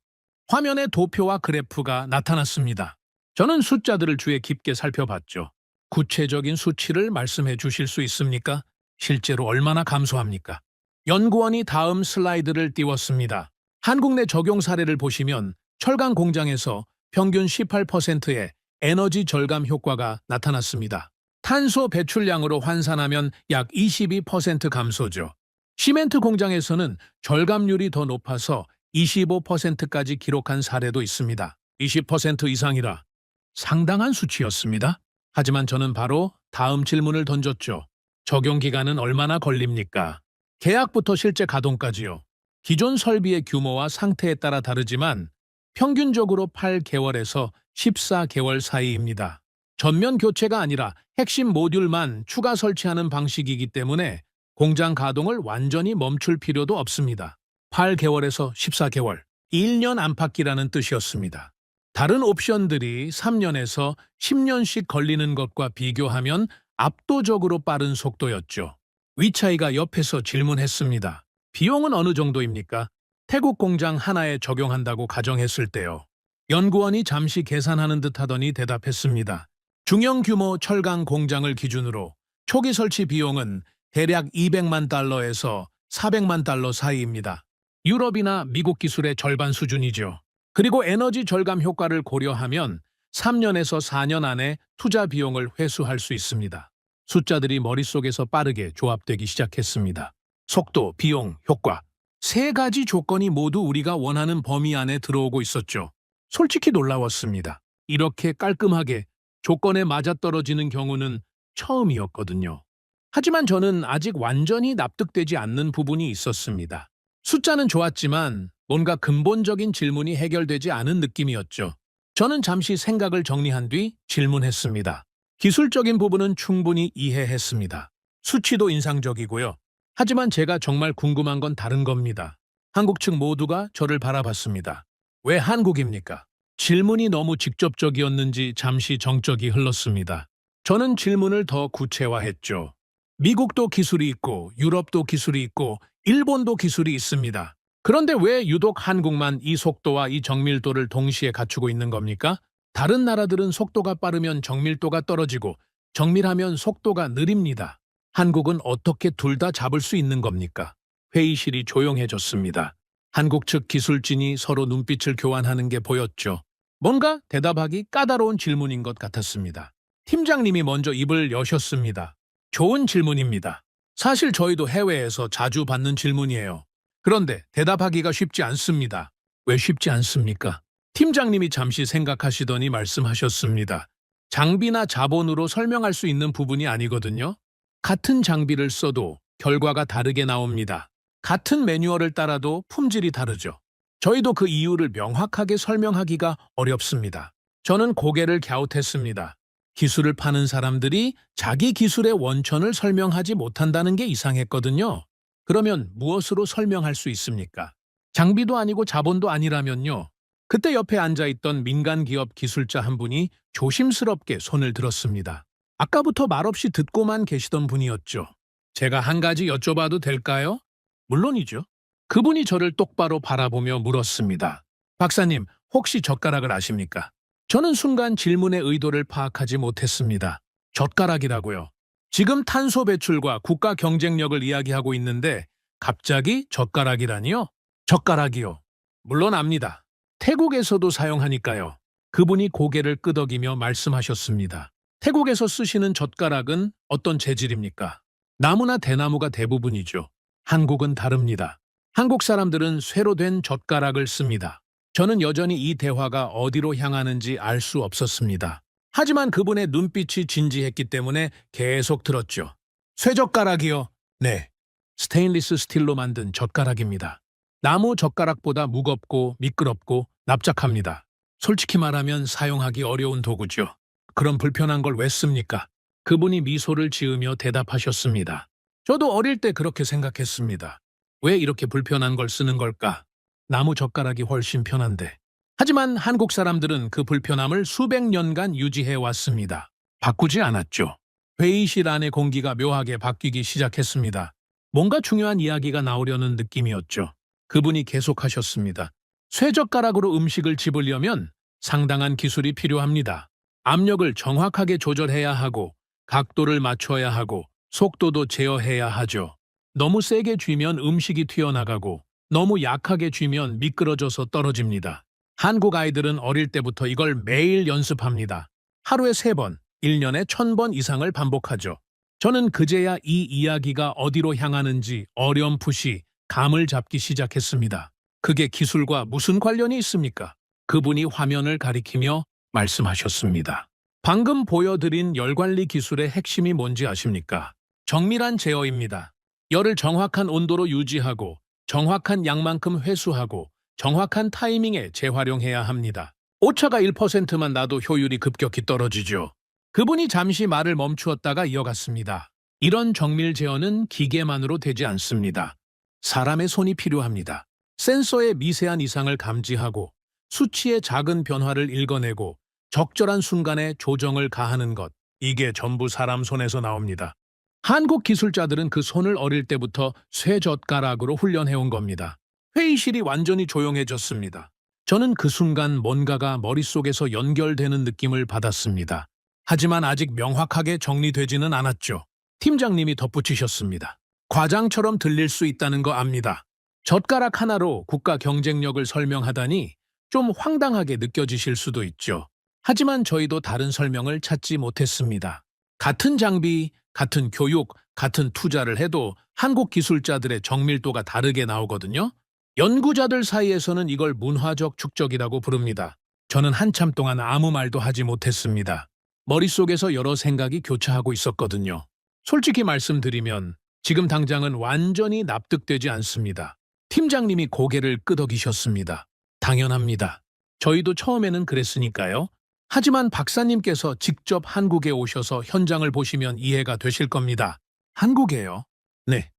[SPEAKER 2] 화면에 도표와 그래프가 나타났습니다. 저는 숫자들을 주의 깊게 살펴봤죠. 구체적인 수치를 말씀해 주실 수 있습니까? 실제로 얼마나 감소합니까? 연구원이 다음 슬라이드를 띄웠습니다. 한국 내 적용 사례를 보시면 철강 공장에서 평균 18%의 에너지 절감 효과가 나타났습니다. 탄소 배출량으로 환산하면 약 22% 감소죠. 시멘트 공장에서는 절감률이 더 높아서 25%까지 기록한 사례도 있습니다. 20% 이상이라 상당한 수치였습니다. 하지만 저는 바로 다음 질문을 던졌죠. 적용 기간은 얼마나 걸립니까? 계약부터 실제 가동까지요. 기존 설비의 규모와 상태에 따라 다르지만 평균적으로 8개월에서 14개월 사이입니다. 전면 교체가 아니라 핵심 모듈만 추가 설치하는 방식이기 때문에 공장 가동을 완전히 멈출 필요도 없습니다. 8개월에서 14개월, 1년 안팎이라는 뜻이었습니다. 다른 옵션들이 3년에서 10년씩 걸리는 것과 비교하면 압도적으로 빠른 속도였죠. 위차이가 옆에서 질문했습니다. 비용은 어느 정도입니까? 태국 공장 하나에 적용한다고 가정했을 때요. 연구원이 잠시 계산하는 듯 하더니 대답했습니다. 중형 규모 철강 공장을 기준으로 초기 설치 비용은 대략 200만 달러에서 400만 달러 사이입니다. 유럽이나 미국 기술의 절반 수준이죠. 그리고 에너지 절감 효과를 고려하면 3년에서 4년 안에 투자 비용을 회수할 수 있습니다. 숫자들이 머릿속에서 빠르게 조합되기 시작했습니다. 속도, 비용, 효과. 세 가지 조건이 모두 우리가 원하는 범위 안에 들어오고 있었죠. 솔직히 놀라웠습니다. 이렇게 깔끔하게 조건에 맞아떨어지는 경우는 처음이었거든요. 하지만 저는 아직 완전히 납득되지 않는 부분이 있었습니다. 숫자는 좋았지만 뭔가 근본적인 질문이 해결되지 않은 느낌이었죠. 저는 잠시 생각을 정리한 뒤 질문했습니다. 기술적인 부분은 충분히 이해했습니다. 수치도 인상적이고요. 하지만 제가 정말 궁금한 건 다른 겁니다. 한국 측 모두가 저를 바라봤습니다. 왜 한국입니까? 질문이 너무 직접적이었는지 잠시 정적이 흘렀습니다. 저는 질문을 더 구체화했죠. 미국도 기술이 있고 유럽도 기술이 있고 일본도 기술이 있습니다. 그런데 왜 유독 한국만 이 속도와 이 정밀도를 동시에 갖추고 있는 겁니까? 다른 나라들은 속도가 빠르면 정밀도가 떨어지고 정밀하면 속도가 느립니다. 한국은 어떻게 둘 다 잡을 수 있는 겁니까? 회의실이 조용해졌습니다. 한국 측 기술진이 서로 눈빛을 교환하는 게 보였죠. 뭔가 대답하기 까다로운 질문인 것 같았습니다. 팀장님이 먼저 입을 여셨습니다. 좋은 질문입니다. 사실 저희도 해외에서 자주 받는 질문이에요. 그런데 대답하기가 쉽지 않습니다. 왜 쉽지 않습니까? 팀장님이 잠시 생각하시더니 말씀하셨습니다. 장비나 자본으로 설명할 수 있는 부분이 아니거든요. 같은 장비를 써도 결과가 다르게 나옵니다. 같은 매뉴얼을 따라도 품질이 다르죠. 저희도 그 이유를 명확하게 설명하기가 어렵습니다. 저는 고개를 갸웃했습니다. 기술을 파는 사람들이 자기 기술의 원천을 설명하지 못한다는 게 이상했거든요. 그러면 무엇으로 설명할 수 있습니까? 장비도 아니고 자본도 아니라면요. 그때 옆에 앉아있던 민간기업 기술자 한 분이 조심스럽게 손을 들었습니다. 아까부터 말없이 듣고만 계시던 분이었죠. 제가 한 가지 여쭤봐도 될까요? 물론이죠. 그분이 저를 똑바로 바라보며 물었습니다. 박사님, 혹시 젓가락을 아십니까? 저는 순간 질문의 의도를 파악하지 못했습니다. 젓가락이라고요. 지금 탄소 배출과 국가 경쟁력을 이야기하고 있는데 갑자기 젓가락이라니요? 젓가락이요. 물론 압니다. 태국에서도 사용하니까요. 그분이 고개를 끄덕이며 말씀하셨습니다. 태국에서 쓰시는 젓가락은 어떤 재질입니까? 나무나 대나무가 대부분이죠. 한국은 다릅니다. 한국 사람들은 쇠로 된 젓가락을 씁니다. 저는 여전히 이 대화가 어디로 향하는지 알 수 없었습니다. 하지만 그분의 눈빛이 진지했기 때문에 계속 들었죠. 쇠젓가락이요? 네. 스테인리스 스틸로 만든 젓가락입니다. 나무 젓가락보다 무겁고 미끄럽고 납작합니다. 솔직히 말하면 사용하기 어려운 도구죠. 그럼 불편한 걸 왜 씁니까? 그분이 미소를 지으며 대답하셨습니다. 저도 어릴 때 그렇게 생각했습니다. 왜 이렇게 불편한 걸 쓰는 걸까? 나무 젓가락이 훨씬 편한데. 하지만 한국 사람들은 그 불편함을 수백 년간 유지해 왔습니다. 바꾸지 않았죠. 회의실 안의 공기가 묘하게 바뀌기 시작했습니다. 뭔가 중요한 이야기가 나오려는 느낌이었죠. 그분이 계속하셨습니다. 쇠젓가락으로 음식을 집으려면 상당한 기술이 필요합니다. 압력을 정확하게 조절해야 하고 각도를 맞춰야 하고 속도도 제어해야 하죠. 너무 세게 쥐면 음식이 튀어나가고 너무 약하게 쥐면 미끄러져서 떨어집니다. 한국 아이들은 어릴 때부터 이걸 매일 연습합니다. 하루에 3번, 1년에 1000번 이상을 반복하죠. 저는 그제야 이 이야기가 어디로 향하는지 어렴풋이 감을 잡기 시작했습니다. 그게 기술과 무슨 관련이 있습니까? 그분이 화면을 가리키며 말씀하셨습니다. 방금 보여드린 열관리 기술의 핵심이 뭔지 아십니까? 정밀한 제어입니다. 열을 정확한 온도로 유지하고 정확한 양만큼 회수하고 정확한 타이밍에 재활용해야 합니다. 오차가 1%만 나도 효율이 급격히 떨어지죠. 그분이 잠시 말을 멈추었다가 이어갔습니다. 이런 정밀 제어는 기계만으로 되지 않습니다. 사람의 손이 필요합니다. 센서의 미세한 이상을 감지하고 수치의 작은 변화를 읽어내고 적절한 순간에 조정을 가하는 것. 이게 전부 사람 손에서 나옵니다. 한국 기술자들은 그 손을 어릴 때부터 쇠젓가락으로 훈련해온 겁니다. 회의실이 완전히 조용해졌습니다. 저는 그 순간 뭔가가 머릿속에서 연결되는 느낌을 받았습니다. 하지만 아직 명확하게 정리되지는 않았죠. 팀장님이 덧붙이셨습니다. 과장처럼 들릴 수 있다는 거 압니다. 젓가락 하나로 국가 경쟁력을 설명하다니 좀 황당하게 느껴지실 수도 있죠. 하지만 저희도 다른 설명을 찾지 못했습니다. 같은 장비, 같은 교육, 같은 투자를 해도 한국 기술자들의 정밀도가 다르게 나오거든요. 연구자들 사이에서는 이걸 문화적 축적이라고 부릅니다. 저는 한참 동안 아무 말도 하지 못했습니다. 머릿속에서 여러 생각이 교차하고 있었거든요. 솔직히 말씀드리면 지금 당장은 완전히 납득되지 않습니다. 팀장님이 고개를 끄덕이셨습니다. 당연합니다. 저희도 처음에는 그랬으니까요. 하지만 박사님께서 직접 한국에 오셔서 현장을 보시면 이해가 되실 겁니다. 한국에요? 네.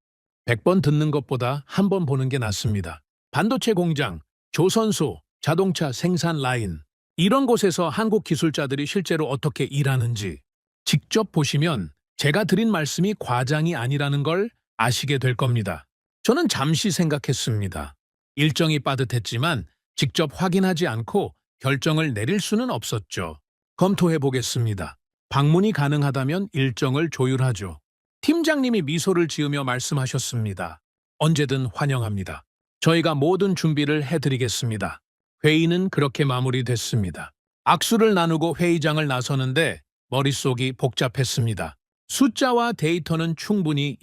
[SPEAKER 2] 100번 듣는 것보다 한 번 보는 게 낫습니다. 반도체 공장, 조선소, 자동차 생산 라인, 이런 곳에서 한국 기술자들이 실제로 어떻게 일하는지 직접 보시면 제가 드린 말씀이 과장이 아니라는 걸 아시게 될 겁니다. 저는 잠시 생각했습니다. 일정이 빠듯했지만 직접 확인하지 않고 결정을 내릴 수는 없었죠. 검토해 보겠습니다. 방문이 가능하다면 일정을 조율하죠. 팀장님이 미소를 지으며 말씀하셨습니다. 언제든 환영합니다. 저희가 모든 준비를 해드리겠습니다. 회의는 그렇게 마무리됐습니다. 악수를 나누고 회의장을 나서는데 머릿속이 복잡했습니다. 숫자와 데이터는 충분히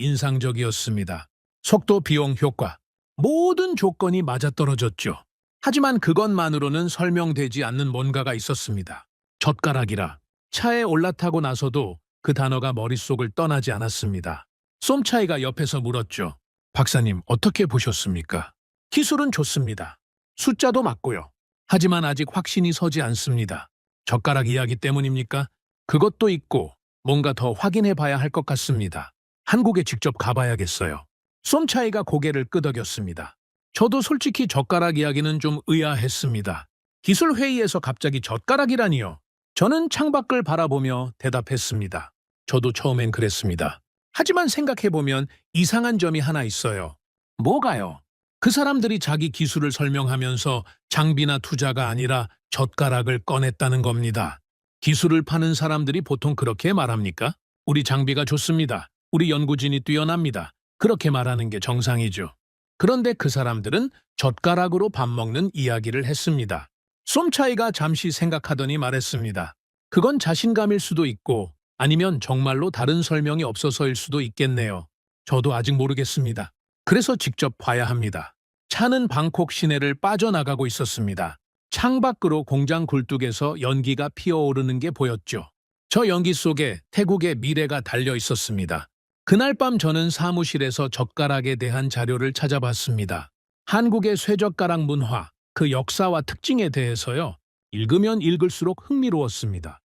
[SPEAKER 2] 인상적이었습니다. 속도, 비용, 효과, 모든 조건이 맞아떨어졌죠. 하지만 그것만으로는 설명되지 않는 뭔가가 있었습니다. 젓가락이라. 차에 올라타고 나서도 그 단어가 머릿속을 떠나지 않았습니다. 쏨차이가 옆에서 물었죠. 박사님, 어떻게 보셨습니까? 기술은 좋습니다. 숫자도 맞고요. 하지만 아직 확신이 서지 않습니다. 젓가락 이야기 때문입니까? 그것도 있고 뭔가 더 확인해 봐야 할 것 같습니다. 한국에 직접 가봐야겠어요. 쏨차이가 고개를 끄덕였습니다. 저도 솔직히 젓가락 이야기는 좀 의아했습니다. 기술 회의에서 갑자기 젓가락이라니요. 저는 창밖을 바라보며 대답했습니다. 저도 처음엔 그랬습니다. 하지만 생각해보면 이상한 점이 하나 있어요. 뭐가요? 그 사람들이 자기 기술을 설명하면서 장비나 투자가 아니라 젓가락을 꺼냈다는 겁니다. 기술을 파는 사람들이 보통 그렇게 말합니까? 우리 장비가 좋습니다. 우리 연구진이 뛰어납니다. 그렇게 말하는 게 정상이죠. 그런데 그 사람들은 젓가락으로 밥 먹는 이야기를 했습니다. 쏨차이가 잠시 생각하더니 말했습니다. 그건 자신감일 수도 있고 아니면 정말로 다른 설명이 없어서일 수도 있겠네요. 저도 아직 모르겠습니다. 그래서 직접 봐야 합니다. 차는 방콕 시내를 빠져나가고 있었습니다. 창밖으로 공장 굴뚝에서 연기가 피어오르는 게 보였죠. 저 연기 속에 태국의 미래가 달려 있었습니다. 그날 밤 저는 사무실에서 젓가락에 대한 자료를 찾아봤습니다. 한국의 쇠젓가락 문화, 그 역사와 특징에 대해서요. 읽으면 읽을수록 흥미로웠습니다.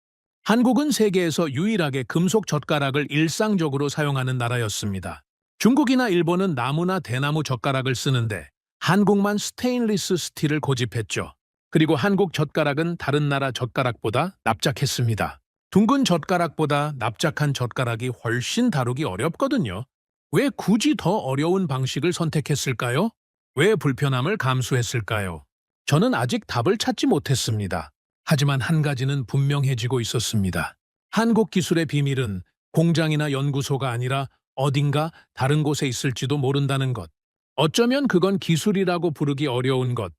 [SPEAKER 2] 한국은 세계에서 유일하게 금속 젓가락을 일상적으로 사용하는 나라였습니다. 중국이나 일본은 나무나 대나무 젓가락을 쓰는데 한국만 스테인리스 스틸을 고집했죠. 그리고 한국 젓가락은 다른 나라 젓가락보다 납작했습니다. 둥근 젓가락보다 납작한 젓가락이 훨씬 다루기 어렵거든요. 왜 굳이 더 어려운 방식을 선택했을까요? 왜 불편함을 감수했을까요? 저는 아직 답을 찾지 못했습니다. 하지만 한 가지는 분명해지고 있었습니다. 한국 기술의 비밀은 공장이나 연구소가 아니라 어딘가 다른 곳에 있을지도 모른다는 것. 어쩌면 그건 기술이라고 부르기 어려운 것,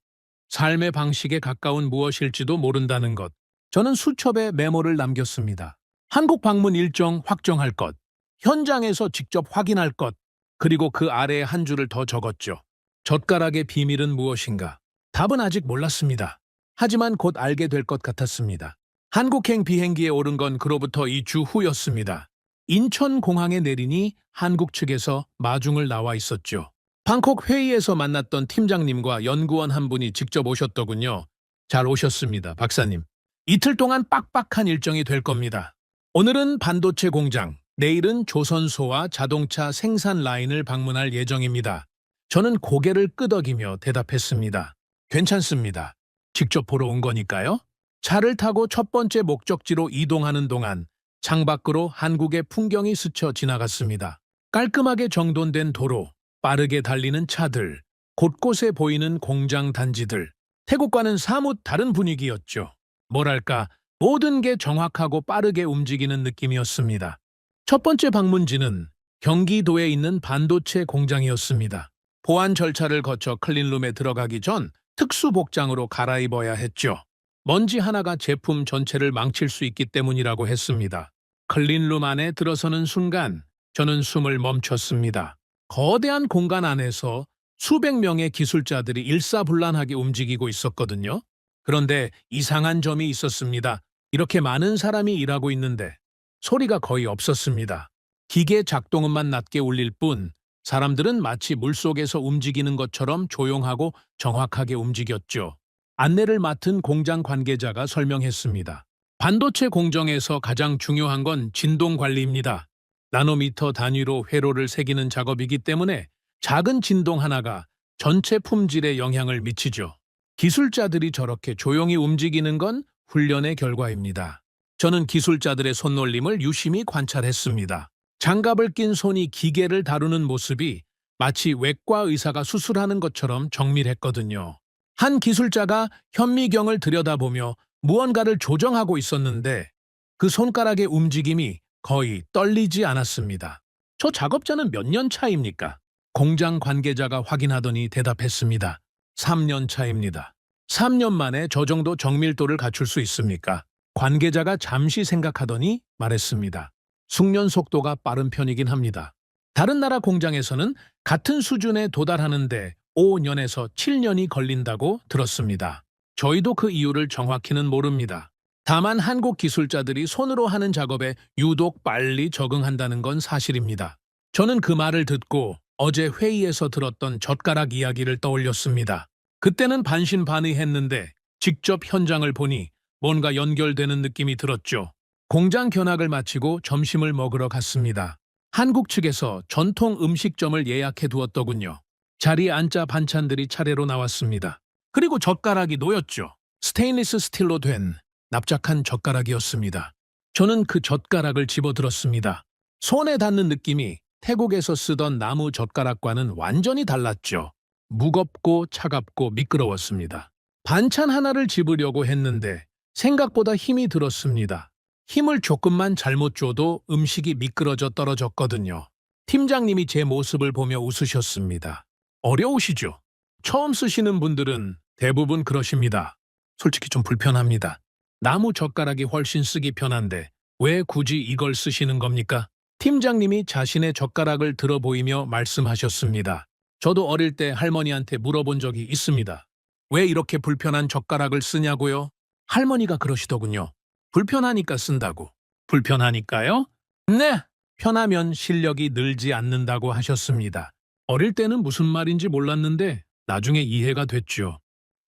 [SPEAKER 2] 삶의 방식에 가까운 무엇일지도 모른다는 것. 저는 수첩에 메모를 남겼습니다. 한국 방문 일정 확정할 것, 현장에서 직접 확인할 것, 그리고 그 아래에 한 줄을 더 적었죠. 젓가락의 비밀은 무엇인가? 답은 아직 몰랐습니다. 하지만 곧 알게 될 것 같았습니다. 한국행 비행기에 오른 건 그로부터 2주 후였습니다. 인천공항에 내리니 한국 측에서 마중을 나와 있었죠. 방콕 회의에서 만났던 팀장님과 연구원 한 분이 직접 오셨더군요. 잘 오셨습니다, 박사님. 이틀 동안 빡빡한 일정이 될 겁니다. 오늘은 반도체 공장, 내일은 조선소와 자동차 생산 라인을 방문할 예정입니다. 저는 고개를 끄덕이며 대답했습니다. 괜찮습니다. 직접 보러 온 거니까요. 차를 타고 첫 번째 목적지로 이동하는 동안 창밖으로 한국의 풍경이 스쳐 지나갔습니다. 깔끔하게 정돈된 도로, 빠르게 달리는 차들, 곳곳에 보이는 공장 단지들. 태국과는 사뭇 다른 분위기였죠. 뭐랄까, 모든 게 정확하고 빠르게 움직이는 느낌이었습니다. 첫 번째 방문지는 경기도에 있는 반도체 공장이었습니다. 보안 절차를 거쳐 클린룸에 들어가기 전 특수 복장으로 갈아입어야 했죠. 먼지 하나가 제품 전체를 망칠 수 있기 때문이라고 했습니다. 클린룸 안에 들어서는 순간 저는 숨을 멈췄습니다. 거대한 공간 안에서 수백 명의 기술자들이 일사불란하게 움직이고 있었거든요. 그런데 이상한 점이 있었습니다. 이렇게 많은 사람이 일하고 있는데 소리가 거의 없었습니다. 기계 작동음만 낮게 울릴 뿐 사람들은 마치 물속에서 움직이는 것처럼 조용하고 정확하게 움직였죠. 안내를 맡은 공장 관계자가 설명했습니다. 반도체 공정에서 가장 중요한 건 진동 관리입니다. 나노미터 단위로 회로를 새기는 작업이기 때문에 작은 진동 하나가 전체 품질에 영향을 미치죠. 기술자들이 저렇게 조용히 움직이는 건 훈련의 결과입니다. 저는 기술자들의 손놀림을 유심히 관찰했습니다. 장갑을 낀 손이 기계를 다루는 모습이 마치 외과 의사가 수술하는 것처럼 정밀했거든요. 한 기술자가 현미경을 들여다보며 무언가를 조정하고 있었는데 그 손가락의 움직임이 거의 떨리지 않았습니다. 저 작업자는 몇 년 차입니까? 공장 관계자가 확인하더니 대답했습니다. 3년 차입니다. 3년 만에 저 정도 정밀도를 갖출 수 있습니까? 관계자가 잠시 생각하더니 말했습니다. 숙련 속도가 빠른 편이긴 합니다. 다른 나라 공장에서는 같은 수준에 도달하는데 5년에서 7년이 걸린다고 들었습니다. 저희도 그 이유를 정확히는 모릅니다. 다만 한국 기술자들이 손으로 하는 작업에 유독 빨리 적응한다는 건 사실입니다. 저는 그 말을 듣고 어제 회의에서 들었던 젓가락 이야기를 떠올렸습니다. 그때는 반신반의했는데 직접 현장을 보니 뭔가 연결되는 느낌이 들었죠. 공장 견학을 마치고 점심을 먹으러 갔습니다. 한국 측에서 전통 음식점을 예약해 두었더군요. 자리에 앉자 반찬들이 차례로 나왔습니다. 그리고 젓가락이 놓였죠. 스테인리스 스틸로 된 납작한 젓가락이었습니다. 저는 그 젓가락을 집어들었습니다. 손에 닿는 느낌이 태국에서 쓰던 나무 젓가락과는 완전히 달랐죠. 무겁고 차갑고 미끄러웠습니다. 반찬 하나를 집으려고 했는데 생각보다 힘이 들었습니다. 힘을 조금만 잘못 줘도 음식이 미끄러져 떨어졌거든요. 팀장님이 제 모습을 보며 웃으셨습니다. 어려우시죠? 처음 쓰시는 분들은 대부분 그러십니다. 솔직히 좀 불편합니다. 나무 젓가락이 훨씬 쓰기 편한데 왜 굳이 이걸 쓰시는 겁니까? 팀장님이 자신의 젓가락을 들어 보이며 말씀하셨습니다. 저도 어릴 때 할머니한테 물어본 적이 있습니다. 왜 이렇게 불편한 젓가락을 쓰냐고요? 할머니가 그러시더군요. 불편하니까 쓴다고. 불편하니까요? 네, 편하면 실력이 늘지 않는다고 하셨습니다. 어릴 때는 무슨 말인지 몰랐는데 나중에 이해가 됐죠.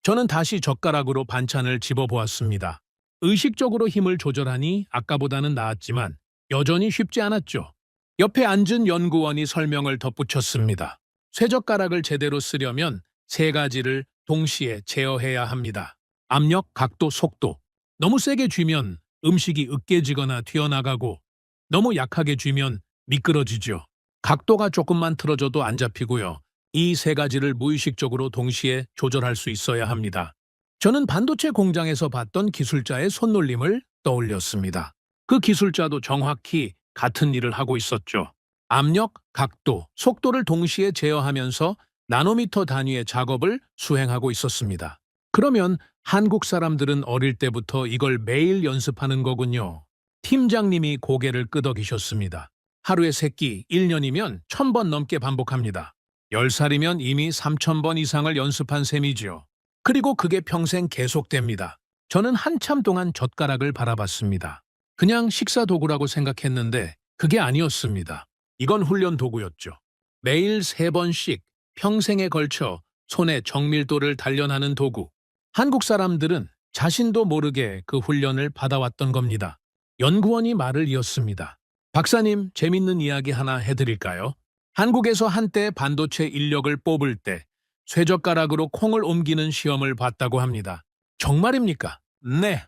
[SPEAKER 2] 저는 다시 젓가락으로 반찬을 집어보았습니다. 의식적으로 힘을 조절하니 아까보다는 나았지만 여전히 쉽지 않았죠. 옆에 앉은 연구원이 설명을 덧붙였습니다. 쇠젓가락을 제대로 쓰려면 세 가지를 동시에 제어해야 합니다. 압력, 각도, 속도. 너무 세게 쥐면 음식이 으깨지거나 튀어나가고 너무 약하게 쥐면 미끄러지죠. 각도가 조금만 틀어져도 안 잡히고요. 이 세 가지를 무의식적으로 동시에 조절할 수 있어야 합니다. 저는 반도체 공장에서 봤던 기술자의 손놀림을 떠올렸습니다. 그 기술자도 정확히 같은 일을 하고 있었죠. 압력, 각도, 속도를 동시에 제어하면서 나노미터 단위의 작업을 수행하고 있었습니다. 그러면 한국 사람들은 어릴 때부터 이걸 매일 연습하는 거군요. 팀장님이 고개를 끄덕이셨습니다. 하루에 3끼, 1년이면 1000번 넘게 반복합니다. 10살이면 이미 3000번 이상을 연습한 셈이지요. 그리고 그게 평생 계속됩니다. 저는 한참 동안 젓가락을 바라봤습니다. 그냥 식사 도구라고 생각했는데 그게 아니었습니다. 이건 훈련 도구였죠. 매일 3번씩 평생에 걸쳐 손의 정밀도를 단련하는 도구. 한국 사람들은 자신도 모르게 그 훈련을 받아왔던 겁니다. 연구원이 말을 이었습니다. 박사님, 재밌는 이야기 하나 해드릴까요? 한국에서 한때 반도체 인력을 뽑을 때 쇠젓가락으로 콩을 옮기는 시험을 봤다고 합니다. 정말입니까? 네.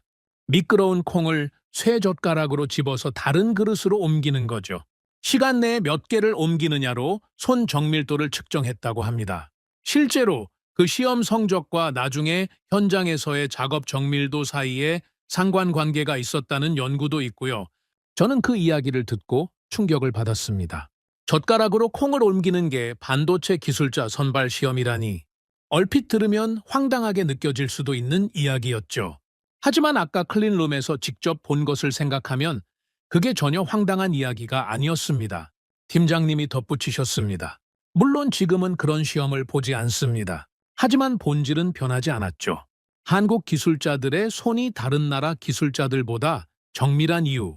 [SPEAKER 2] 미끄러운 콩을 쇠젓가락으로 집어서 다른 그릇으로 옮기는 거죠. 시간 내에 몇 개를 옮기느냐로 손 정밀도를 측정했다고 합니다. 실제로 그 시험 성적과 나중에 현장에서의 작업 정밀도 사이에 상관관계가 있었다는 연구도 있고요. 저는 그 이야기를 듣고 충격을 받았습니다. 젓가락으로 콩을 옮기는 게 반도체 기술자 선발 시험이라니 얼핏 들으면 황당하게 느껴질 수도 있는 이야기였죠. 하지만 아까 클린룸에서 직접 본 것을 생각하면 그게 전혀 황당한 이야기가 아니었습니다. 팀장님이 덧붙이셨습니다. 물론 지금은 그런 시험을 보지 않습니다. 하지만 본질은 변하지 않았죠. 한국 기술자들의 손이 다른 나라 기술자들보다 정밀한 이유,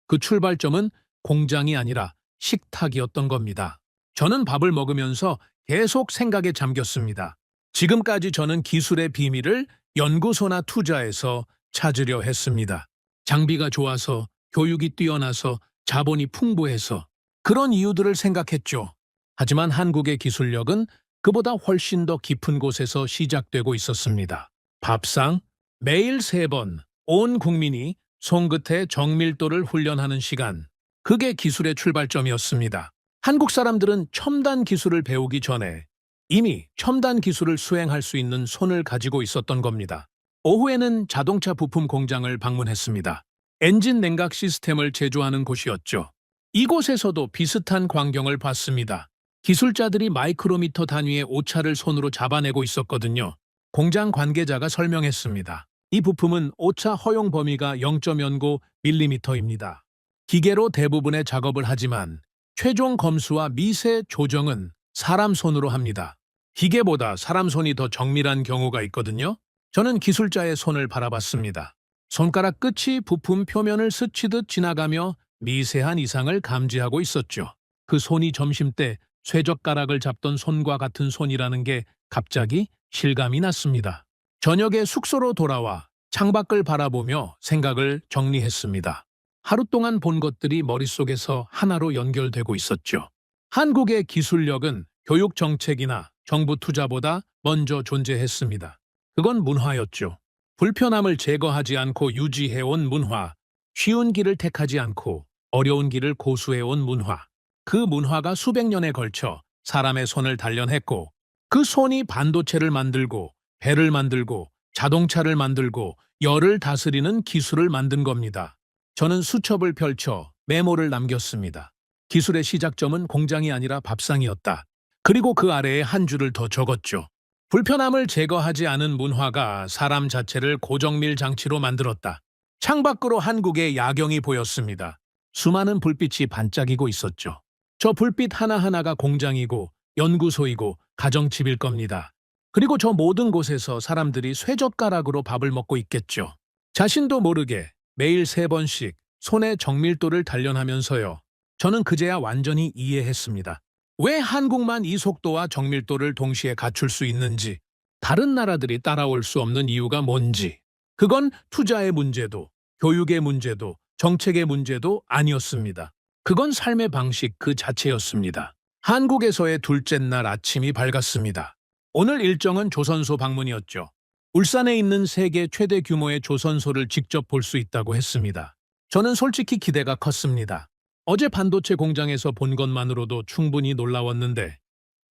[SPEAKER 2] 그 출발점은 공장이 아니라 식탁이었던 겁니다. 저는 밥을 먹으면서 계속 생각에 잠겼습니다. 지금까지 저는 기술의 비밀을 연구소나 투자에서 찾으려 했습니다. 장비가 좋아서, 교육이 뛰어나서, 자본이 풍부해서 그런 이유들을 생각했죠. 하지만 한국의 기술력은 그보다 훨씬 더 깊은 곳에서 시작되고 있었습니다. 밥상, 매일 3번, 온 국민이 손끝의 정밀도를 훈련하는 시간. 그게 기술의 출발점이었습니다. 한국 사람들은 첨단 기술을 배우기 전에 이미 첨단 기술을 수행할 수 있는 손을 가지고 있었던 겁니다. 오후에는 자동차 부품 공장을 방문했습니다. 엔진 냉각 시스템을 제조하는 곳이었죠. 이곳에서도 비슷한 광경을 봤습니다. 기술자들이 마이크로미터 단위의 오차를 손으로 잡아내고 있었거든요. 공장 관계자가 설명했습니다. 이 부품은 오차 허용 범위가 0.09mm입니다. 기계로 대부분의 작업을 하지만 최종 검수와 미세 조정은 사람 손으로 합니다. 기계보다 사람 손이 더 정밀한 경우가 있거든요. 저는 기술자의 손을 바라봤습니다. 손가락 끝이 부품 표면을 스치듯 지나가며 미세한 이상을 감지하고 있었죠. 그 손이 점심때 쇠젓가락을 잡던 손과 같은 손이라는 게 갑자기 실감이 났습니다. 저녁에 숙소로 돌아와 창밖을 바라보며 생각을 정리했습니다. 하루 동안 본 것들이 머릿속에서 하나로 연결되고 있었죠. 한국의 기술력은 교육 정책이나 정부 투자보다 먼저 존재했습니다. 그건 문화였죠. 불편함을 제거하지 않고 유지해온 문화, 쉬운 길을 택하지 않고 어려운 길을 고수해온 문화. 그 문화가 수백 년에 걸쳐 사람의 손을 단련했고 그 손이 반도체를 만들고 배를 만들고 자동차를 만들고 열을 다스리는 기술을 만든 겁니다. 저는 수첩을 펼쳐 메모를 남겼습니다. 기술의 시작점은 공장이 아니라 밥상이었다. 그리고 그 아래에 한 줄을 더 적었죠. 불편함을 제거하지 않은 문화가 사람 자체를 고정밀 장치로 만들었다. 창밖으로 한국의 야경이 보였습니다. 수많은 불빛이 반짝이고 있었죠. 저 불빛 하나하나가 공장이고 연구소이고 가정집일 겁니다. 그리고 저 모든 곳에서 사람들이 쇠젓가락으로 밥을 먹고 있겠죠. 자신도 모르게 매일 3번씩 손의 정밀도를 단련하면서요. 저는 그제야 완전히 이해했습니다. 왜 한국만 이 속도와 정밀도를 동시에 갖출 수 있는지, 다른 나라들이 따라올 수 없는 이유가 뭔지, 그건 투자의 문제도, 교육의 문제도, 정책의 문제도 아니었습니다. 그건 삶의 방식 그 자체였습니다. 한국에서의 둘째 날 아침이 밝았습니다. 오늘 일정은 조선소 방문이었죠. 울산에 있는 세계 최대 규모의 조선소를 직접 볼 수 있다고 했습니다. 저는 솔직히 기대가 컸습니다. 어제 반도체 공장에서 본 것만으로도 충분히 놀라웠는데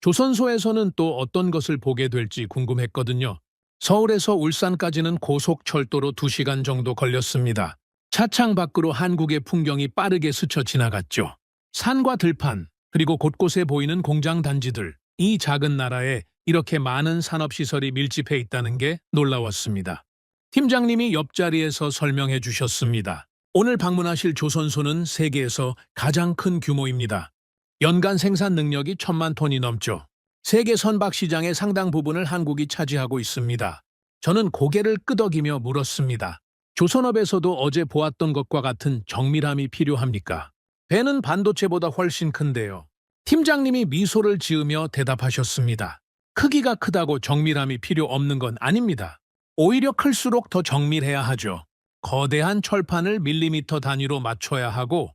[SPEAKER 2] 조선소에서는 또 어떤 것을 보게 될지 궁금했거든요. 서울에서 울산까지는 고속철도로 2시간 정도 걸렸습니다. 차창 밖으로 한국의 풍경이 빠르게 스쳐 지나갔죠. 산과 들판, 그리고 곳곳에 보이는 공장 단지들, 이 작은 나라에 이렇게 많은 산업시설이 밀집해 있다는 게 놀라웠습니다. 팀장님이 옆자리에서 설명해 주셨습니다. 오늘 방문하실 조선소는 세계에서 가장 큰 규모입니다. 연간 생산 능력이 1,000만 톤이 넘죠. 세계 선박 시장의 상당 부분을 한국이 차지하고 있습니다. 저는 고개를 끄덕이며 물었습니다. 조선업에서도 어제 보았던 것과 같은 정밀함이 필요합니까? 배는 반도체보다 훨씬 큰데요. 팀장님이 미소를 지으며 대답하셨습니다. 크기가 크다고 정밀함이 필요 없는 건 아닙니다. 오히려 클수록 더 정밀해야 하죠. 거대한 철판을 밀리미터 단위로 맞춰야 하고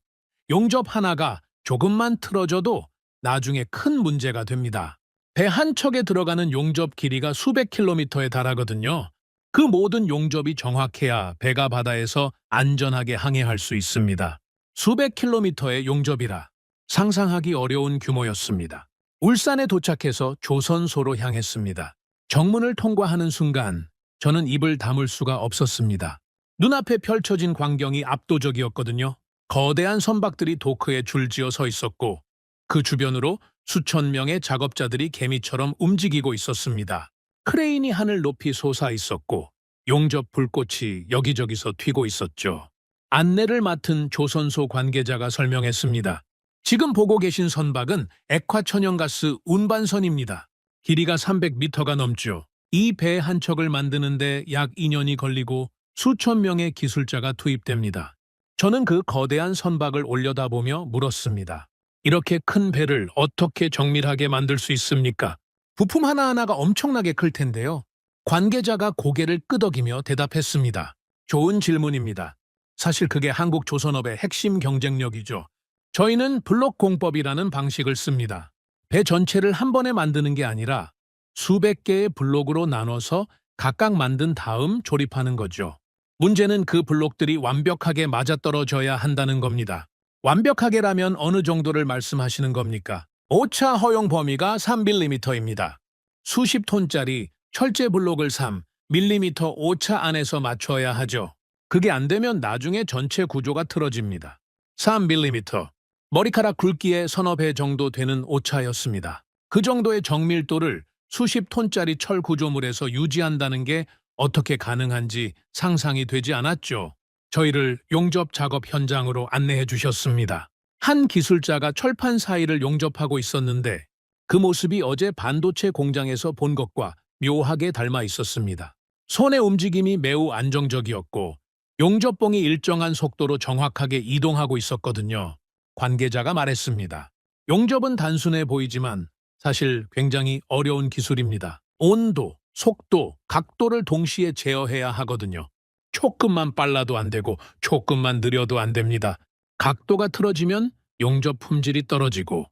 [SPEAKER 2] 용접 하나가 조금만 틀어져도 나중에 큰 문제가 됩니다. 배 한 척에 들어가는 용접 길이가 수백 킬로미터에 달하거든요. 그 모든 용접이 정확해야 배가 바다에서 안전하게 항해할 수 있습니다. 수백 킬로미터의 용접이라 상상하기 어려운 규모였습니다. 울산에 도착해서 조선소로 향했습니다. 정문을 통과하는 순간 저는 입을 다물 수가 없었습니다. 눈앞에 펼쳐진 광경이 압도적이었거든요. 거대한 선박들이 도크에 줄지어 서 있었고 그 주변으로 수천 명의 작업자들이 개미처럼 움직이고 있었습니다. 크레인이 하늘 높이 솟아 있었고 용접 불꽃이 여기저기서 튀고 있었죠. 안내를 맡은 조선소 관계자가 설명했습니다. 지금 보고 계신 선박은 액화천연가스 운반선입니다. 길이가 300m가 넘죠. 이 배 한 척을 만드는데 약 2년이 걸리고 수천 명의 기술자가 투입됩니다. 저는 그 거대한 선박을 올려다보며 물었습니다. 이렇게 큰 배를 어떻게 정밀하게 만들 수 있습니까? 부품 하나하나가 엄청나게 클 텐데요. 관계자가 고개를 끄덕이며 대답했습니다. 좋은 질문입니다. 사실 그게 한국 조선업의 핵심 경쟁력이죠. 저희는 블록 공법이라는 방식을 씁니다. 배 전체를 한 번에 만드는 게 아니라 수백 개의 블록으로 나눠서 각각 만든 다음 조립하는 거죠. 문제는 그 블록들이 완벽하게 맞아떨어져야 한다는 겁니다. 완벽하게라면 어느 정도를 말씀하시는 겁니까? 오차 허용 범위가 3mm입니다. 수십 톤짜리 철제 블록을 3mm 오차 안에서 맞춰야 하죠. 그게 안 되면 나중에 전체 구조가 틀어집니다. 3mm. 머리카락 굵기에 서너 배 정도 되는 오차였습니다. 그 정도의 정밀도를 수십 톤짜리 철 구조물에서 유지한다는 게 어떻게 가능한지 상상이 되지 않았죠. 저희를 용접 작업 현장으로 안내해 주셨습니다. 한 기술자가 철판 사이를 용접하고 있었는데 그 모습이 어제 반도체 공장에서 본 것과 묘하게 닮아 있었습니다. 손의 움직임이 매우 안정적이었고 용접봉이 일정한 속도로 정확하게 이동하고 있었거든요. 관계자가 말했습니다. 용접은 단순해 보이지만 사실 굉장히 어려운 기술입니다. 온도, 속도, 각도를 동시에 제어해야 하거든요. 조금만 빨라도 안 되고 조금만 느려도 안 됩니다. 각도가 틀어지면 용접 품질이 떨어지고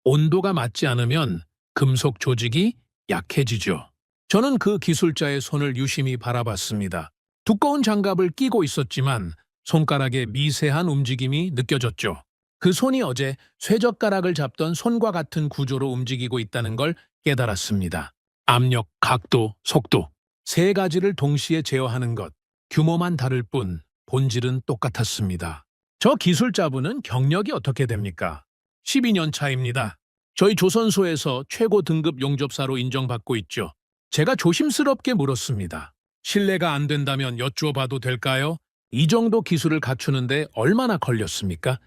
[SPEAKER 2] 온도가 맞지 않으면 금속 조직이 약해지죠. 저는 그 기술자의 손을 유심히 바라봤습니다. 두꺼운 장갑을 끼고 있었지만 손가락의 미세한 움직임이 느껴졌죠. 그 손이 어제 쇠젓가락을 잡던 손과 같은 구조로 움직이고 있다는 걸 깨달았습니다. 압력, 각도, 속도, 세 가지를 동시에 제어하는 것. 규모만 다를 뿐 본질은 똑같았습니다. 저 기술자분은 경력이 어떻게 됩니까? 12년 차입니다. 저희 조선소에서 최고 등급 용접사로 인정받고 있죠. 제가 조심스럽게 물었습니다. 실례가 안 된다면 여쭈어봐도 될까요? 이 정도 기술을 갖추는데 얼마나 걸렸습니까?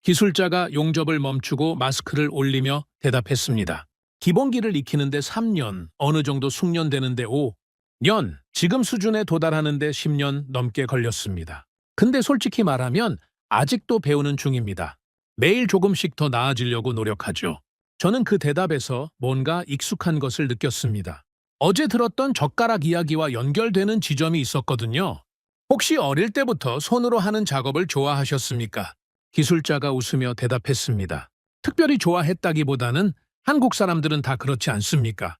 [SPEAKER 2] 기술자가 용접을 멈추고 마스크를 올리며 대답했습니다. 기본기를 익히는데 3년, 어느 정도 숙련되는데 5년, 지금 수준에 도달하는데 10년 넘게 걸렸습니다. 근데 솔직히 말하면 아직도 배우는 중입니다. 매일 조금씩 더 나아지려고 노력하죠. 저는 그 대답에서 뭔가 익숙한 것을 느꼈습니다. 어제 들었던 젓가락 이야기와 연결되는 지점이 있었거든요. 혹시 어릴 때부터 손으로 하는 작업을 좋아하셨습니까? 기술자가 웃으며 대답했습니다. 특별히 좋아했다기보다는 한국 사람들은 다 그렇지 않습니까?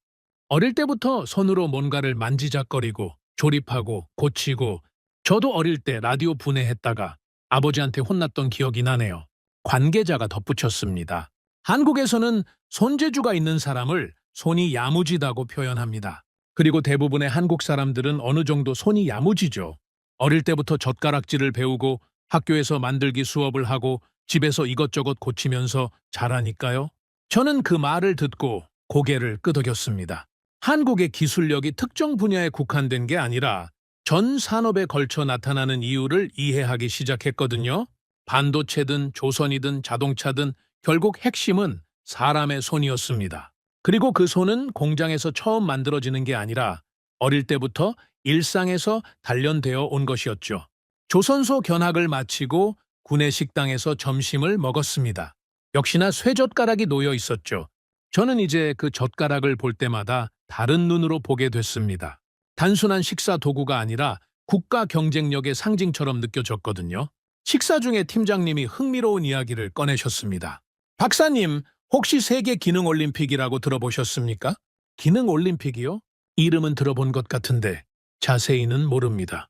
[SPEAKER 2] 어릴 때부터 손으로 뭔가를 만지작거리고 조립하고 고치고 저도 어릴 때 라디오 분해했다가 아버지한테 혼났던 기억이 나네요. 관계자가 덧붙였습니다. 한국에서는 손재주가 있는 사람을 손이 야무지다고 표현합니다. 그리고 대부분의 한국 사람들은 어느 정도 손이 야무지죠. 어릴 때부터 젓가락질을 배우고 학교에서 만들기 수업을 하고 집에서 이것저것 고치면서 자라니까요. 저는 그 말을 듣고 고개를 끄덕였습니다. 한국의 기술력이 특정 분야에 국한된 게 아니라 전 산업에 걸쳐 나타나는 이유를 이해하기 시작했거든요. 반도체든 조선이든 자동차든 결국 핵심은 사람의 손이었습니다. 그리고 그 손은 공장에서 처음 만들어지는 게 아니라 어릴 때부터 일상에서 단련되어 온 것이었죠. 조선소 견학을 마치고 군의 식당에서 점심을 먹었습니다. 역시나 쇠젓가락이 놓여 있었죠. 저는 이제 그 젓가락을 볼 때마다 다른 눈으로 보게 됐습니다. 단순한 식사 도구가 아니라 국가 경쟁력의 상징처럼 느껴졌거든요. 식사 중에 팀장님이 흥미로운 이야기를 꺼내셨습니다. 박사님, 혹시 세계 기능 올림픽이라고 들어보셨습니까? 기능 올림픽이요? 이름은 들어본 것 같은데 자세히는 모릅니다.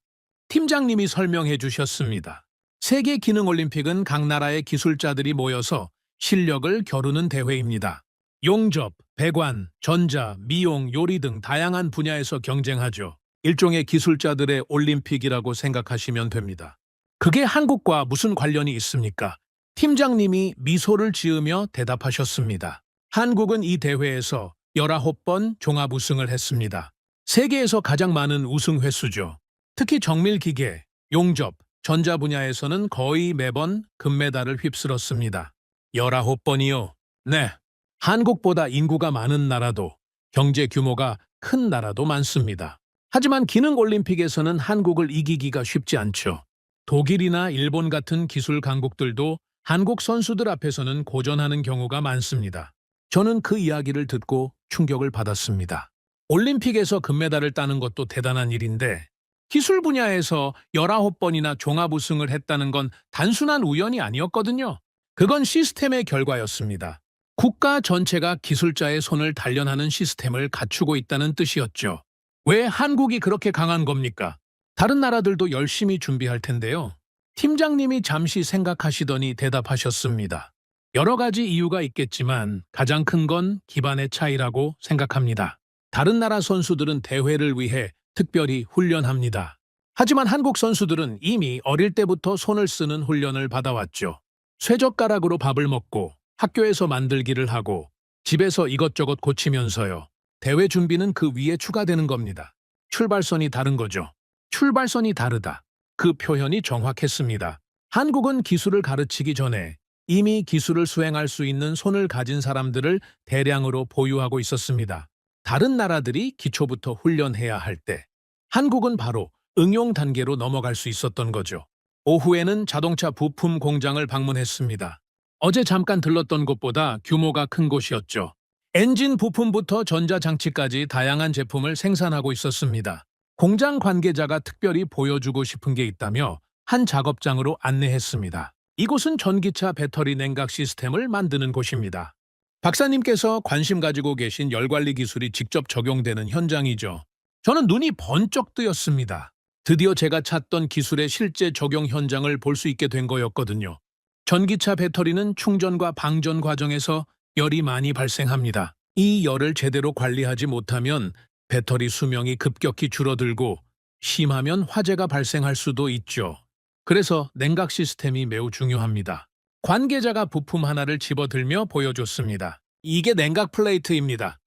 [SPEAKER 2] 팀장님이 설명해 주셨습니다. 세계 기능 올림픽은 각 나라의 기술자들이 모여서 실력을 겨루는 대회입니다. 용접, 배관, 전자, 미용, 요리 등 다양한 분야에서 경쟁하죠. 일종의 기술자들의 올림픽이라고 생각하시면 됩니다. 그게 한국과 무슨 관련이 있습니까? 팀장님이 미소를 지으며 대답하셨습니다. 한국은 이 대회에서 19번 종합 우승을 했습니다. 세계에서 가장 많은 우승 횟수죠. 특히 정밀기계, 용접, 전자 분야에서는 거의 매번 금메달을 휩쓸었습니다. 19번이요? 네. 한국보다 인구가 많은 나라도, 경제 규모가 큰 나라도 많습니다. 하지만 기능 올림픽에서는 한국을 이기기가 쉽지 않죠. 독일이나 일본 같은 기술 강국들도 한국 선수들 앞에서는 고전하는 경우가 많습니다. 저는 그 이야기를 듣고 충격을 받았습니다. 올림픽에서 금메달을 따는 것도 대단한 일인데 기술 분야에서 19번이나 종합 우승을 했다는 건 단순한 우연이 아니었거든요. 그건 시스템의 결과였습니다. 국가 전체가 기술자의 손을 단련하는 시스템을 갖추고 있다는 뜻이었죠. 왜 한국이 그렇게 강한 겁니까? 다른 나라들도 열심히 준비할 텐데요. 팀장님이 잠시 생각하시더니 대답하셨습니다. 여러 가지 이유가 있겠지만 가장 큰 건 기반의 차이라고 생각합니다. 다른 나라 선수들은 대회를 위해 특별히 훈련합니다. 하지만 한국 선수들은 이미 어릴 때부터 손을 쓰는 훈련을 받아왔죠. 쇠젓가락으로 밥을 먹고 학교에서 만들기를 하고 집에서 이것저것 고치면서요. 대회 준비는 그 위에 추가되는 겁니다. 출발선이 다른 거죠. 출발선이 다르다. 그 표현이 정확했습니다. 한국은 기술을 가르치기 전에 이미 기술을 수행할 수 있는 손을 가진 사람들을 대량으로 보유하고 있었습니다. 다른 나라들이 기초부터 훈련해야 할 때 한국은 바로 응용 단계로 넘어갈 수 있었던 거죠. 오후에는 자동차 부품 공장을 방문했습니다. 어제 잠깐 들렀던 곳보다 규모가 큰 곳이었죠. 엔진 부품부터 전자장치까지 다양한 제품을 생산하고 있었습니다. 공장 관계자가 특별히 보여주고 싶은 게 있다며 한 작업장으로 안내했습니다. 이곳은 전기차 배터리 냉각 시스템을 만드는 곳입니다. 박사님께서 관심 가지고 계신 열관리 기술이 직접 적용되는 현장이죠. 저는 눈이 번쩍 뜨였습니다. 드디어 제가 찾던 기술의 실제 적용 현장을 볼 수 있게 된 거였거든요. 전기차 배터리는 충전과 방전 과정에서 열이 많이 발생합니다. 이 열을 제대로 관리하지 못하면 배터리 수명이 급격히 줄어들고 심하면 화재가 발생할 수도 있죠. 그래서 냉각 시스템이 매우 중요합니다. 관계자가 부품 하나를 집어들며 보여줬습니다. 이게 냉각 플레이트입니다.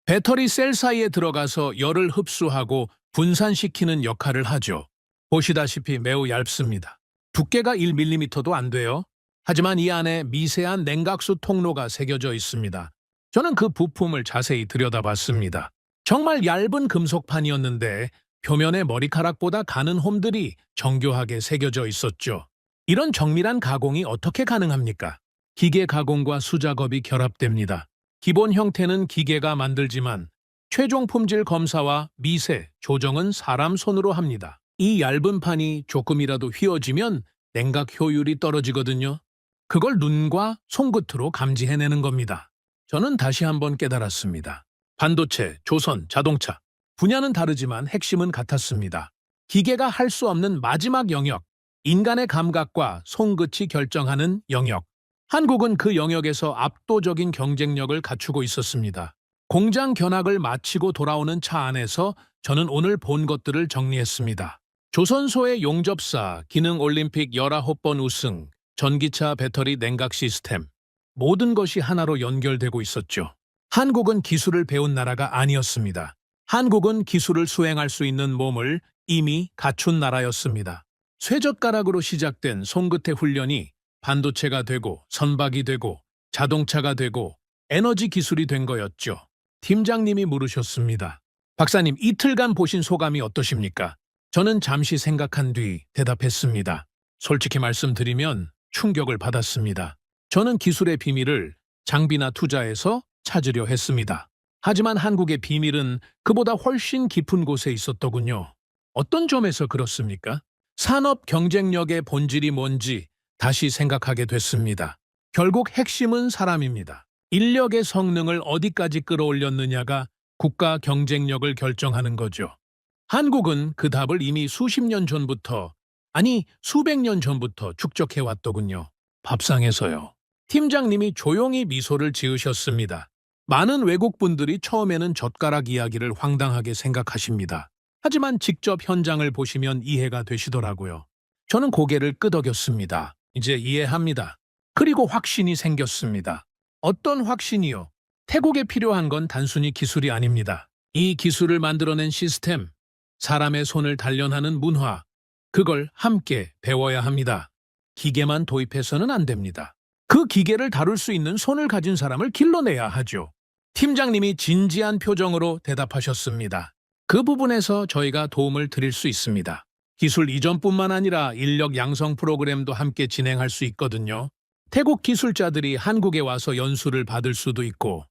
[SPEAKER 2] 배터리 셀 사이에 들어가서 열을 흡수하고 분산시키는 역할을 하죠. 보시다시피 매우 얇습니다. 두께가 1mm도 안 돼요. 하지만 이 안에 미세한 냉각수 통로가 새겨져 있습니다. 저는 그 부품을 자세히 들여다봤습니다. 정말 얇은 금속판이었는데 표면에 머리카락보다 가는 홈들이 정교하게 새겨져 있었죠. 이런 정밀한 가공이 어떻게 가능합니까? 기계 가공과 수작업이 결합됩니다. 기본 형태는 기계가 만들지만 최종 품질 검사와 미세, 조정은 사람 손으로 합니다. 이 얇은 판이 조금이라도 휘어지면 냉각 효율이 떨어지거든요. 그걸 눈과 손끝으로 감지해내는 겁니다. 저는 다시 한번 깨달았습니다. 반도체, 조선, 자동차. 분야는 다르지만 핵심은 같았습니다. 기계가 할 수 없는 마지막 영역, 인간의 감각과 손끝이 결정하는 영역. 한국은 그 영역에서 압도적인 경쟁력을 갖추고 있었습니다. 공장 견학을 마치고 돌아오는 차 안에서 저는 오늘 본 것들을 정리했습니다. 조선소의 용접사, 기능 올림픽 19번 우승, 전기차 배터리 냉각 시스템. 모든 것이 하나로 연결되고 있었죠. 한국은 기술을 배운 나라가 아니었습니다. 한국은 기술을 수행할 수 있는 몸을 이미 갖춘 나라였습니다. 쇠젓가락으로 시작된 손끝의 훈련이 반도체가 되고 선박이 되고 자동차가 되고 에너지 기술이 된 거였죠. 팀장님이 물으셨습니다. 박사님, 이틀간 보신 소감이 어떠십니까? 저는 잠시 생각한 뒤 대답했습니다. 솔직히 말씀드리면 충격을 받았습니다. 저는 기술의 비밀을 장비나 투자에서 찾으려 했습니다. 하지만 한국의 비밀은 그보다 훨씬 깊은 곳에 있었더군요. 어떤 점에서 그렇습니까? 산업 경쟁력의 본질이 뭔지 다시 생각하게 됐습니다. 결국 핵심은 사람입니다. 인력의 성능을 어디까지 끌어올렸느냐가 국가 경쟁력을 결정하는 거죠. 한국은 그 답을 이미 수십 년 전부터, 아니 수백 년 전부터 축적해왔더군요. 밥상에서요. 팀장님이 조용히 미소를 지으셨습니다. 많은 외국 분들이 처음에는 젓가락 이야기를 황당하게 생각하십니다. 하지만 직접 현장을 보시면 이해가 되시더라고요. 저는 고개를 끄덕였습니다. 이제 이해합니다. 그리고 확신이 생겼습니다. 어떤 확신이요? 태국에 필요한 건 단순히 기술이 아닙니다. 이 기술을 만들어낸 시스템, 사람의 손을 단련하는 문화, 그걸 함께 배워야 합니다. 기계만 도입해서는 안 됩니다. 그 기계를 다룰 수 있는 손을 가진 사람을 길러내야 하죠. 팀장님이 진지한 표정으로 대답하셨습니다. 그 부분에서 저희가 도움을 드릴 수 있습니다. 기술 이전뿐만 아니라 인력 양성 프로그램도 함께 진행할 수 있거든요. 태국 기술자들이 한국에 와서 연수를 받을 수도 있고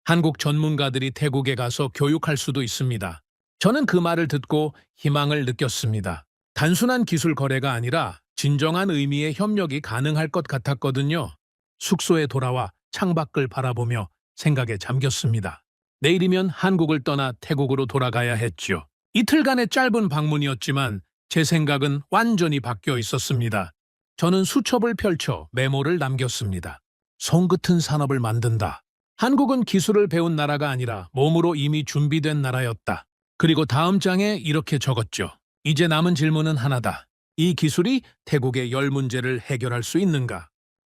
[SPEAKER 2] 한국 전문가들이 태국에 가서 교육할 수도 있습니다. 저는 그 말을 듣고 희망을 느꼈습니다. 단순한 기술 거래가 아니라 진정한 의미의 협력이 가능할 것 같았거든요. 숙소에 돌아와 창밖을 바라보며 생각에 잠겼습니다. 내일이면 한국을 떠나 태국으로 돌아가야 했죠. 이틀간의 짧은 방문이었지만 제 생각은 완전히 바뀌어 있었습니다. 저는 수첩을 펼쳐 메모를 남겼습니다. 손끝은 산업을 만든다. 한국은 기술을 배운 나라가 아니라 몸으로 이미 준비된 나라였다. 그리고 다음 장에 이렇게 적었죠. 이제 남은 질문은 하나다. 이 기술이 태국의 열 문제를 해결할 수 있는가?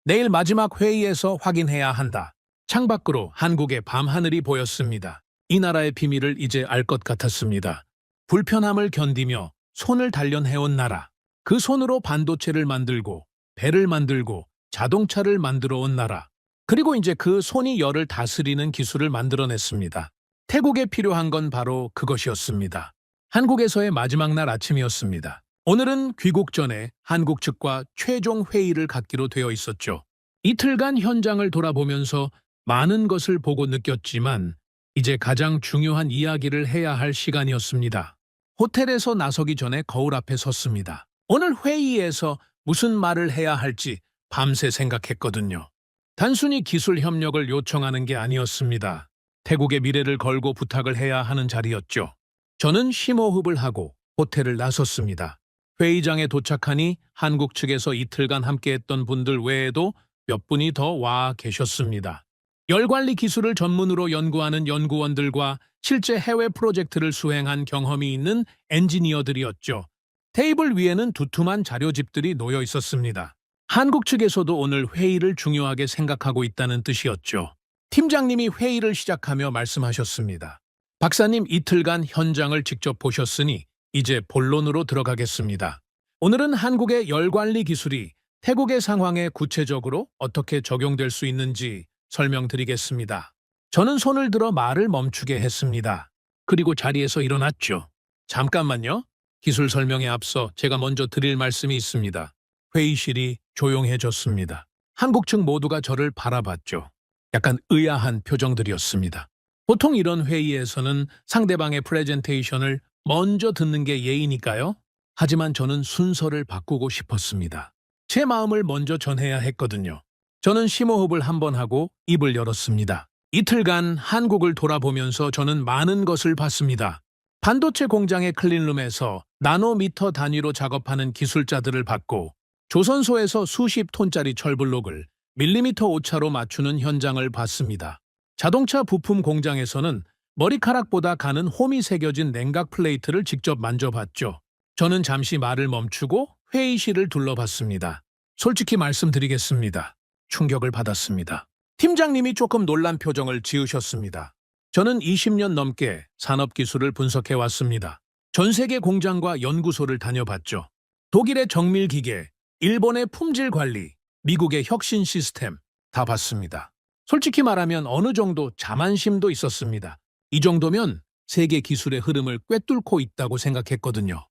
[SPEAKER 2] 내일 마지막 회의에서 확인해야 한다. 창밖으로 한국의 밤하늘이 보였습니다. 이 나라의 비밀을 이제 알 것 같았습니다. 불편함을 견디며 손을 단련해온 나라. 그 손으로 반도체를 만들고 배를 만들고 자동차를 만들어 온 나라. 그리고 이제 그 손이 열을 다스리는 기술을 만들어냈습니다. 태국에 필요한 건 바로 그것이었습니다. 한국에서의 마지막 날 아침이었습니다. 오늘은 귀국 전에 한국 측과 최종 회의를 갖기로 되어 있었죠. 이틀간 현장을 돌아보면서 많은 것을 보고 느꼈지만 이제 가장 중요한 이야기를 해야 할 시간이었습니다. 호텔에서 나서기 전에 거울 앞에 섰습니다. 오늘 회의에서 무슨 말을 해야 할지 밤새 생각했거든요. 단순히 기술 협력을 요청하는 게 아니었습니다. 태국의 미래를 걸고 부탁을 해야 하는 자리였죠. 저는 심호흡을 하고 호텔을 나섰습니다. 회의장에 도착하니 한국 측에서 이틀간 함께했던 분들 외에도 몇 분이 더 와 계셨습니다. 열관리 기술을 전문으로 연구하는 연구원들과 실제 해외 프로젝트를 수행한 경험이 있는 엔지니어들이었죠. 테이블 위에는 두툼한 자료집들이 놓여 있었습니다. 한국 측에서도 오늘 회의를 중요하게 생각하고 있다는 뜻이었죠. 팀장님이 회의를 시작하며 말씀하셨습니다. 박사님, 이틀간 현장을 직접 보셨으니 이제 본론으로 들어가겠습니다. 오늘은 한국의 열관리 기술이 태국의 상황에 구체적으로 어떻게 적용될 수 있는지 설명드리겠습니다. 저는 손을 들어 말을 멈추게 했습니다. 그리고 자리에서 일어났죠. 잠깐만요. 기술 설명에 앞서 제가 먼저 드릴 말씀이 있습니다. 회의실이 조용해졌습니다. 한국 측 모두가 저를 바라봤죠. 약간 의아한 표정들이었습니다. 보통 이런 회의에서는 상대방의 프레젠테이션을 먼저 듣는 게 예의니까요. 하지만 저는 순서를 바꾸고 싶었습니다. 제 마음을 먼저 전해야 했거든요. 저는 심호흡을 한번 하고 입을 열었습니다. 이틀간 한국을 돌아보면서 저는 많은 것을 봤습니다. 반도체 공장의 클린룸에서 나노미터 단위로 작업하는 기술자들을 봤고 조선소에서 수십 톤짜리 철블록을 밀리미터 오차로 맞추는 현장을 봤습니다. 자동차 부품 공장에서는 머리카락보다 가는 홈이 새겨진 냉각 플레이트를 직접 만져봤죠. 저는 잠시 말을 멈추고 회의실을 둘러봤습니다. 솔직히 말씀드리겠습니다. 충격을 받았습니다. 팀장님이 조금 놀란 표정을 지으셨습니다. 저는 20년 넘게 산업기술을 분석해왔습니다. 전 세계 공장과 연구소를 다녀봤죠. 독일의 정밀기계, 일본의 품질관리, 미국의 혁신 시스템 다 봤습니다. 솔직히 말하면 어느 정도 자만심도 있었습니다. 이 정도면 세계 기술의 흐름을 꿰뚫고 있다고 생각했거든요.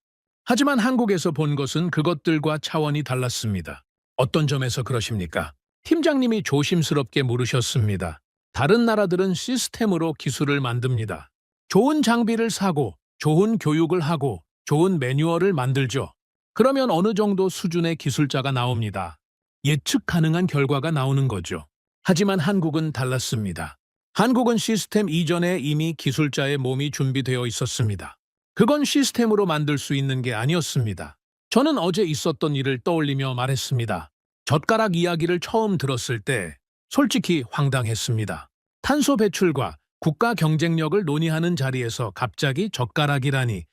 [SPEAKER 2] 하지만 한국에서 본 것은 그것들과 차원이 달랐습니다. 어떤 점에서 그러십니까? 팀장님이 조심스럽게 물으셨습니다. 다른 나라들은 시스템으로 기술을 만듭니다. 좋은 장비를 사고, 좋은 교육을 하고, 좋은 매뉴얼을 만들죠. 그러면 어느 정도 수준의 기술자가 나옵니다. 예측 가능한 결과가 나오는 거죠. 하지만 한국은 달랐습니다. 한국은 시스템 이전에 이미 기술자의 몸이 준비되어 있었습니다. 그건 시스템으로 만들 수 있는 게 아니었습니다. 저는 어제 있었던 일을 떠올리며 말했습니다. 젓가락 이야기를 처음 들었을 때 솔직히 황당했습니다. 탄소 배출과 국가 경쟁력을 논의하는 자리에서 갑자기 젓가락이라니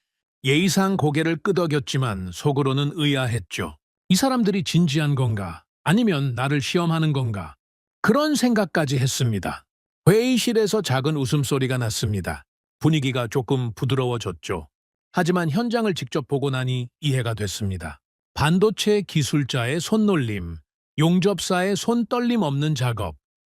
[SPEAKER 2] 예의상 고개를 끄덕였지만 속으로는 의아했죠. 이 사람들이 진지한 건가? 아니면 나를 시험하는 건가? 그런 생각까지 했습니다. 회의실에서 작은 웃음소리가 났습니다. 분위기가 조금 부드러워졌죠. 하지만 현장을 직접 보고 나니 이해가 됐습니다. 반도체 기술자의 손놀림, 용접사의 손떨림 없는 작업,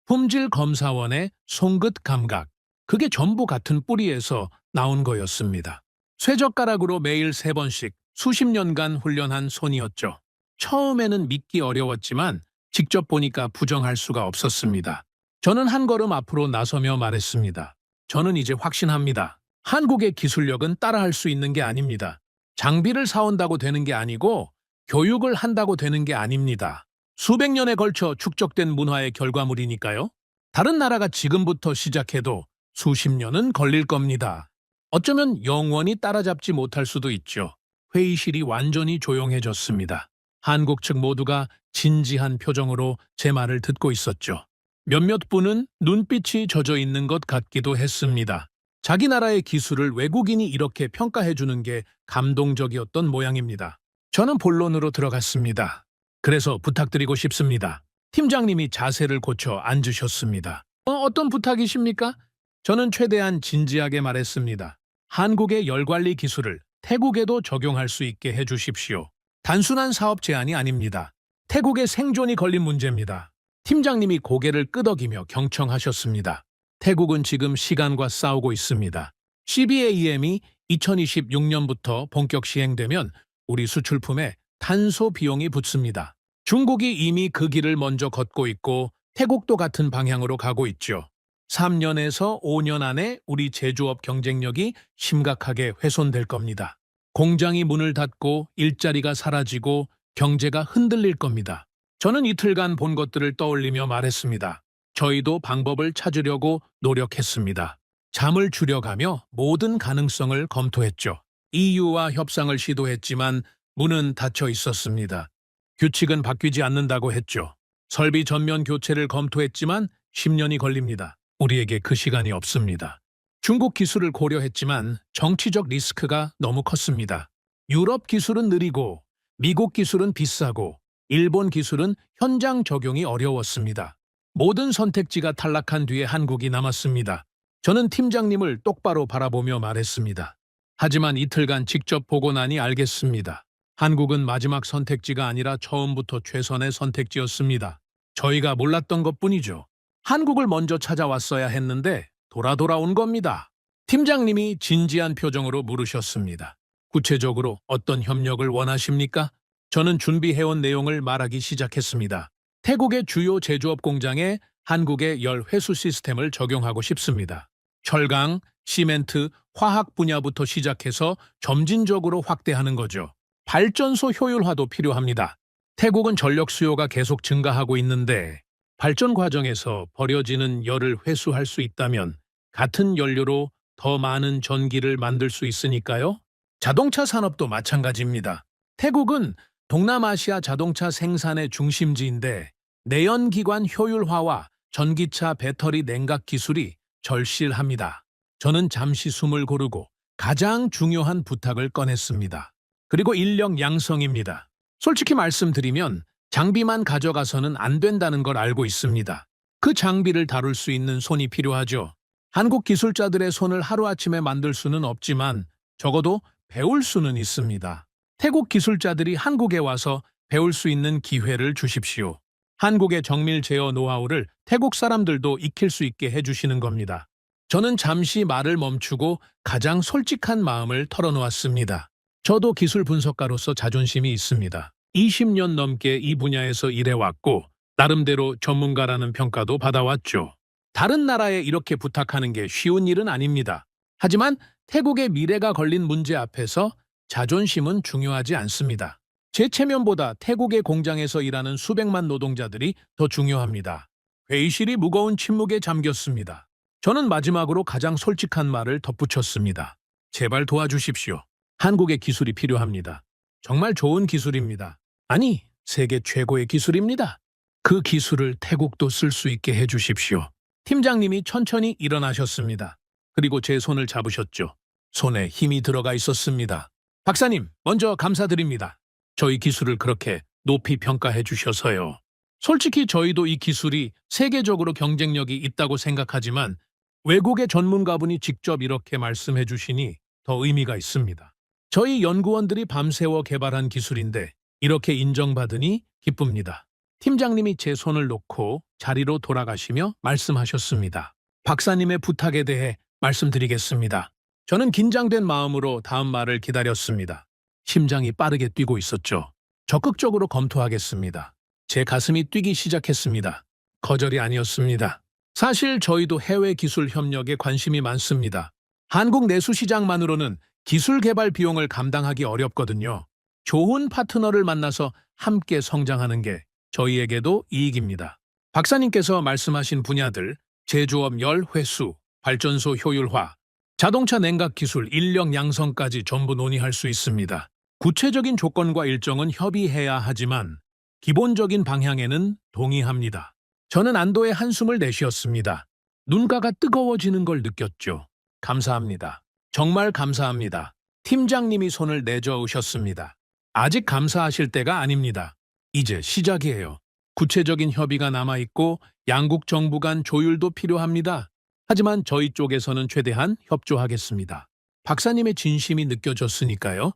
[SPEAKER 2] 품질 검사원의 손끝 감각, 그게 전부 같은 뿌리에서 나온 거였습니다. 쇠젓가락으로 매일 3번씩 수십 년간 훈련한 손이었죠. 처음에는 믿기 어려웠지만 직접 보니까 부정할 수가 없었습니다. 저는 한 걸음 앞으로 나서며 말했습니다. 저는 이제 확신합니다. 한국의 기술력은 따라할 수 있는 게 아닙니다. 장비를 사온다고 되는 게 아니고 교육을 한다고 되는 게 아닙니다. 수백 년에 걸쳐 축적된 문화의 결과물이니까요. 다른 나라가 지금부터 시작해도 수십 년은 걸릴 겁니다. 어쩌면 영원히 따라잡지 못할 수도 있죠. 회의실이 완전히 조용해졌습니다. 한국 측 모두가 진지한 표정으로 제 말을 듣고 있었죠. 몇몇 분은 눈빛이 젖어 있는 것 같기도 했습니다. 자기 나라의 기술을 외국인이 이렇게 평가해주는 게 감동적이었던 모양입니다. 저는 본론으로 들어갔습니다. 그래서 부탁드리고 싶습니다. 팀장님이 자세를 고쳐 앉으셨습니다. 어떤 부탁이십니까? 저는 최대한 진지하게 말했습니다. 한국의 열관리 기술을 태국에도 적용할 수 있게 해주십시오. 단순한 사업 제안이 아닙니다. 태국의 생존이 걸린 문제입니다. 팀장님이 고개를 끄덕이며 경청하셨습니다. 태국은 지금 시간과 싸우고 있습니다. CBAM이 2026년부터 본격 시행되면 우리 수출품에 탄소 비용이 붙습니다. 중국이 이미 그 길을 먼저 걷고 있고 태국도 같은 방향으로 가고 있죠. 3년에서 5년 안에 우리 제조업 경쟁력이 심각하게 훼손될 겁니다. 공장이 문을 닫고 일자리가 사라지고 경제가 흔들릴 겁니다. 저는 이틀간 본 것들을 떠올리며 말했습니다. 저희도 방법을 찾으려고 노력했습니다. 잠을 줄여가며 모든 가능성을 검토했죠. EU와 협상을 시도했지만 문은 닫혀 있었습니다. 규칙은 바뀌지 않는다고 했죠. 설비 전면 교체를 검토했지만 10년이 걸립니다. 우리에게 그 시간이 없습니다. 중국 기술을 고려했지만 정치적 리스크가 너무 컸습니다. 유럽 기술은 느리고 미국 기술은 비싸고 일본 기술은 현장 적용이 어려웠습니다. 모든 선택지가 탈락한 뒤에 한국이 남았습니다. 저는 팀장님을 똑바로 바라보며 말했습니다. 하지만 이틀간 직접 보고 나니 알겠습니다. 한국은 마지막 선택지가 아니라 처음부터 최선의 선택지였습니다. 저희가 몰랐던 것뿐이죠. 한국을 먼저 찾아왔어야 했는데 돌아온 겁니다. 팀장님이 진지한 표정으로 물으셨습니다. 구체적으로 어떤 협력을 원하십니까? 저는 준비해온 내용을 말하기 시작했습니다. 태국의 주요 제조업 공장에 한국의 열 회수 시스템을 적용하고 싶습니다. 철강, 시멘트, 화학 분야부터 시작해서 점진적으로 확대하는 거죠. 발전소 효율화도 필요합니다. 태국은 전력 수요가 계속 증가하고 있는데 발전 과정에서 버려지는 열을 회수할 수 있다면 같은 연료로 더 많은 전기를 만들 수 있으니까요. 자동차 산업도 마찬가지입니다. 태국은 동남아시아 자동차 생산의 중심지인데 내연기관 효율화와 전기차 배터리 냉각 기술이 절실합니다. 저는 잠시 숨을 고르고 가장 중요한 부탁을 꺼냈습니다. 그리고 인력 양성입니다. 솔직히 말씀드리면 장비만 가져가서는 안 된다는 걸 알고 있습니다. 그 장비를 다룰 수 있는 손이 필요하죠. 한국 기술자들의 손을 하루아침에 만들 수는 없지만 적어도 배울 수는 있습니다. 태국 기술자들이 한국에 와서 배울 수 있는 기회를 주십시오. 한국의 정밀 제어 노하우를 태국 사람들도 익힐 수 있게 해주시는 겁니다. 저는 잠시 말을 멈추고 가장 솔직한 마음을 털어놓았습니다. 저도 기술 분석가로서 자존심이 있습니다. 20년 넘게 이 분야에서 일해왔고 나름대로 전문가라는 평가도 받아왔죠. 다른 나라에 이렇게 부탁하는 게 쉬운 일은 아닙니다. 하지만 태국의 미래가 걸린 문제 앞에서 자존심은 중요하지 않습니다. 제 체면보다 태국의 공장에서 일하는 수백만 노동자들이 더 중요합니다. 회의실이 무거운 침묵에 잠겼습니다. 저는 마지막으로 가장 솔직한 말을 덧붙였습니다. 제발 도와주십시오. 한국의 기술이 필요합니다. 정말 좋은 기술입니다. 아니, 세계 최고의 기술입니다. 그 기술을 태국도 쓸 수 있게 해주십시오. 팀장님이 천천히 일어나셨습니다. 그리고 제 손을 잡으셨죠. 손에 힘이 들어가 있었습니다. 박사님, 먼저 감사드립니다. 저희 기술을 그렇게 높이 평가해 주셔서요. 솔직히 저희도 이 기술이 세계적으로 경쟁력이 있다고 생각하지만 외국의 전문가분이 직접 이렇게 말씀해 주시니 더 의미가 있습니다. 저희 연구원들이 밤새워 개발한 기술인데 이렇게 인정받으니 기쁩니다. 팀장님이 제 손을 놓고 자리로 돌아가시며 말씀하셨습니다. 박사님의 부탁에 대해 말씀드리겠습니다. 저는 긴장된 마음으로 다음 말을 기다렸습니다. 심장이 빠르게 뛰고 있었죠. 적극적으로 검토하겠습니다. 제 가슴이 뛰기 시작했습니다. 거절이 아니었습니다. 사실 저희도 해외 기술 협력에 관심이 많습니다. 한국 내수 시장만으로는 기술 개발 비용을 감당하기 어렵거든요. 좋은 파트너를 만나서 함께 성장하는 게 저희에게도 이익입니다. 박사님께서 말씀하신 분야들, 제조업 열 회수, 발전소 효율화, 자동차 냉각 기술, 인력 양성까지 전부 논의할 수 있습니다. 구체적인 조건과 일정은 협의해야 하지만 기본적인 방향에는 동의합니다. 저는 안도의 한숨을 내쉬었습니다. 눈가가 뜨거워지는 걸 느꼈죠. 감사합니다. 정말 감사합니다. 팀장님이 손을 내저으셨습니다. 아직 감사하실 때가 아닙니다. 이제 시작이에요. 구체적인 협의가 남아있고 양국 정부 간 조율도 필요합니다. 하지만 저희 쪽에서는 최대한 협조하겠습니다. 박사님의 진심이 느껴졌으니까요.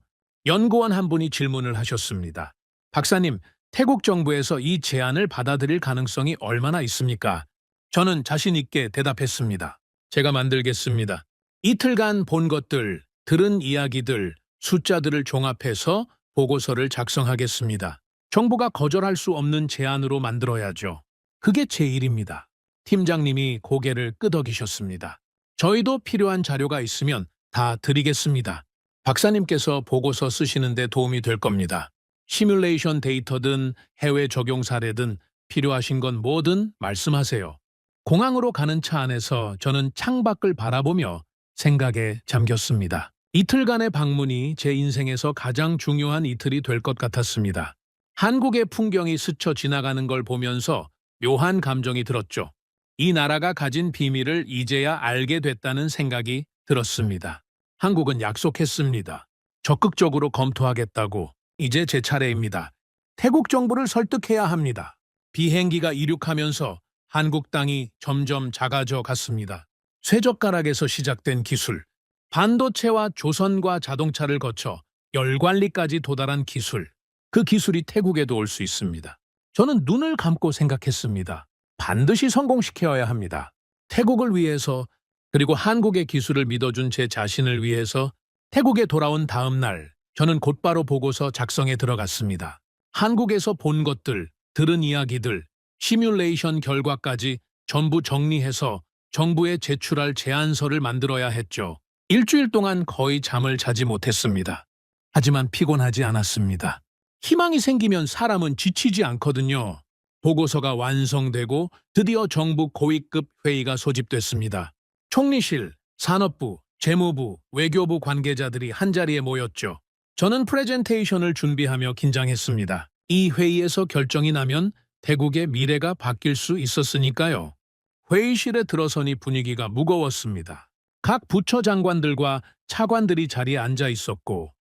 [SPEAKER 2] 연구원 한 분이 질문을 하셨습니다. 박사님, 태국 정부에서 이 제안을 받아들일 가능성이 얼마나 있습니까? 저는 자신 있게 대답했습니다. 제가 만들겠습니다. 이틀간 본 것들, 들은 이야기들, 숫자들을 종합해서 보고서를 작성하겠습니다. 정부가 거절할 수 없는 제안으로 만들어야죠. 그게 제 일입니다. 팀장님이 고개를 끄덕이셨습니다. 저희도 필요한 자료가 있으면 다 드리겠습니다. 박사님께서 보고서 쓰시는데 도움이 될 겁니다. 시뮬레이션 데이터든 해외 적용 사례든 필요하신 건 뭐든 말씀하세요. 공항으로 가는 차 안에서 저는 창밖을 바라보며 생각에 잠겼습니다. 이틀간의 방문이 제 인생에서 가장 중요한 이틀이 될 것 같았습니다. 한국의 풍경이 스쳐 지나가는 걸 보면서 묘한 감정이 들었죠. 이 나라가 가진 비밀을 이제야 알게 됐다는 생각이 들었습니다. 한국은 약속했습니다. 적극적으로 검토하겠다고. 이제 제 차례입니다. 태국 정부를 설득해야 합니다. 비행기가 이륙하면서 한국 땅이 점점 작아져 갔습니다. 쇠젓가락에서 시작된 기술, 반도체와 조선과 자동차를 거쳐 열관리까지 도달한 기술, 그 기술이 태국에도 올 수 있습니다. 저는 눈을 감고 생각했습니다. 반드시 성공시켜야 합니다. 태국을 위해서, 그리고 한국의 기술을 믿어준 제 자신을 위해서. 태국에 돌아온 다음 날, 저는 곧바로 보고서 작성에 들어갔습니다. 한국에서 본 것들, 들은 이야기들, 시뮬레이션 결과까지 전부 정리해서 정부에 제출할 제안서를 만들어야 했죠. 일주일 동안 거의 잠을 자지 못했습니다. 하지만 피곤하지 않았습니다. 희망이 생기면 사람은 지치지 않거든요. 보고서가 완성되고 드디어 정부 고위급 회의가 소집됐습니다. 총리실, 산업부, 재무부, 외교부 관계자들이 한자리에 모였죠. 저는 프레젠테이션을 준비하며 긴장했습니다. 이 회의에서 결정이 나면 태국의 미래가 바뀔 수 있었으니까요. 회의실에 들어서니 분위기가 무거웠습니다. 각 부처 장관들과 차관들이 자리에 앉아 있었고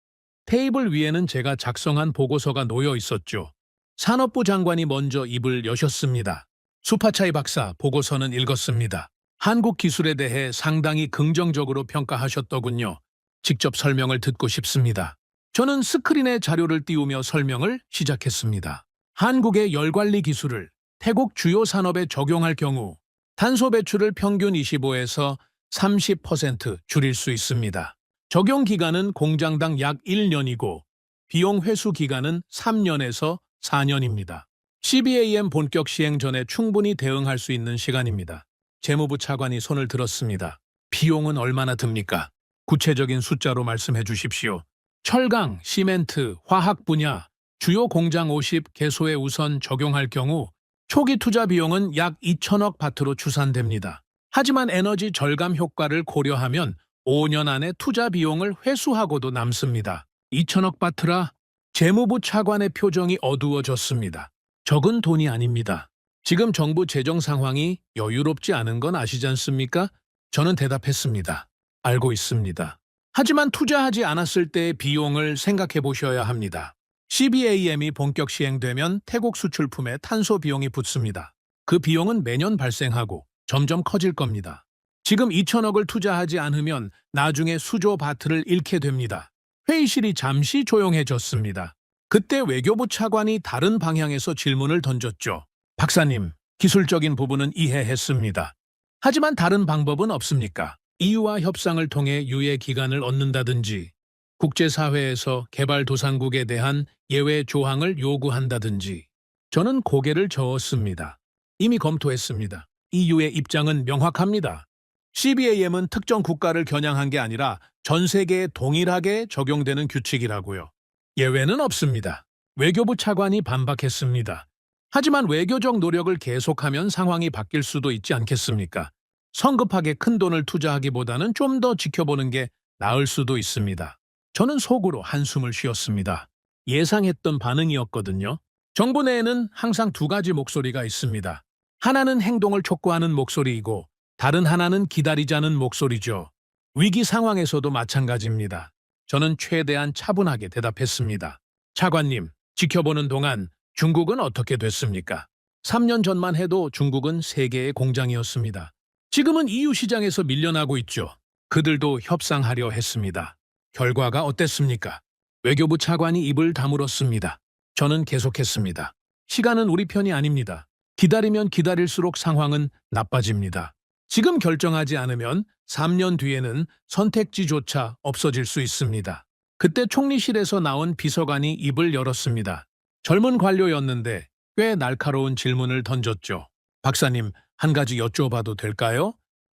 [SPEAKER 2] 테이블 위에는 제가 작성한 보고서가 놓여 있었죠. 산업부 장관이 먼저 입을 여셨습니다. 수파차이 박사, 보고서는 읽었습니다. 한국 기술에 대해 상당히 긍정적으로 평가하셨더군요. 직접 설명을 듣고 싶습니다. 저는 스크린에 자료를 띄우며 설명을 시작했습니다. 한국의 열관리 기술을 태국 주요 산업에 적용할 경우 탄소 배출을 평균 25에서 30% 줄일 수 있습니다. 적용 기간은 공장당 약 1년이고 비용 회수 기간은 3년에서 4년입니다. CBAM 본격 시행 전에 충분히 대응할 수 있는 시간입니다. 재무부 차관이 손을 들었습니다. 비용은 얼마나 듭니까? 구체적인 숫자로 말씀해 주십시오. 철강, 시멘트, 화학 분야, 주요 공장 50개소에 우선 적용할 경우 초기 투자 비용은 약 2천억 바트로 추산됩니다. 하지만 에너지 절감 효과를 고려하면 5년 안에 투자 비용을 회수하고도 남습니다. 2천억 바트라? 재무부 차관의 표정이 어두워졌습니다. 적은 돈이 아닙니다. 지금 정부 재정 상황이 여유롭지 않은 건 아시지 않습니까? 저는 대답했습니다. 알고 있습니다. 하지만 투자하지 않았을 때의 비용을 생각해 보셔야 합니다. CBAM이 본격 시행되면 태국 수출품에 탄소 비용이 붙습니다. 그 비용은 매년 발생하고 점점 커질 겁니다. 지금 2천억을 투자하지 않으면 나중에 수조 바트를 잃게 됩니다. 회의실이 잠시 조용해졌습니다. 그때 외교부 차관이 다른 방향에서 질문을 던졌죠. 박사님, 기술적인 부분은 이해했습니다. 하지만 다른 방법은 없습니까? EU와 협상을 통해 유예 기간을 얻는다든지 국제사회에서 개발도상국에 대한 예외 조항을 요구한다든지. 저는 고개를 저었습니다. 이미 검토했습니다. EU의 입장은 명확합니다. CBAM은 특정 국가를 겨냥한 게 아니라 전 세계에 동일하게 적용되는 규칙이라고요. 예외는 없습니다. 외교부 차관이 반박했습니다. 하지만 외교적 노력을 계속하면 상황이 바뀔 수도 있지 않겠습니까? 성급하게 큰 돈을 투자하기보다는 좀 더 지켜보는 게 나을 수도 있습니다. 저는 속으로 한숨을 쉬었습니다. 예상했던 반응이었거든요. 정부 내에는 항상 두 가지 목소리가 있습니다. 하나는 행동을 촉구하는 목소리이고 다른 하나는 기다리자는 목소리죠. 위기 상황에서도 마찬가지입니다. 저는 최대한 차분하게 대답했습니다. 차관님, 지켜보는 동안 중국은 어떻게 됐습니까? 3년 전만 해도 중국은 세계의 공장이었습니다. 지금은 EU 시장에서 밀려나고 있죠. 그들도 협상하려 했습니다. 결과가 어땠습니까? 외교부 차관이 입을 다물었습니다. 저는 계속했습니다. 시간은 우리 편이 아닙니다. 기다리면 기다릴수록 상황은 나빠집니다. 지금 결정하지 않으면 3년 뒤에는 선택지조차 없어질 수 있습니다. 그때 총리실에서 나온 비서관이 입을 열었습니다. 젊은 관료였는데 꽤 날카로운 질문을 던졌죠. 박사님, 한 가지 여쭤봐도 될까요?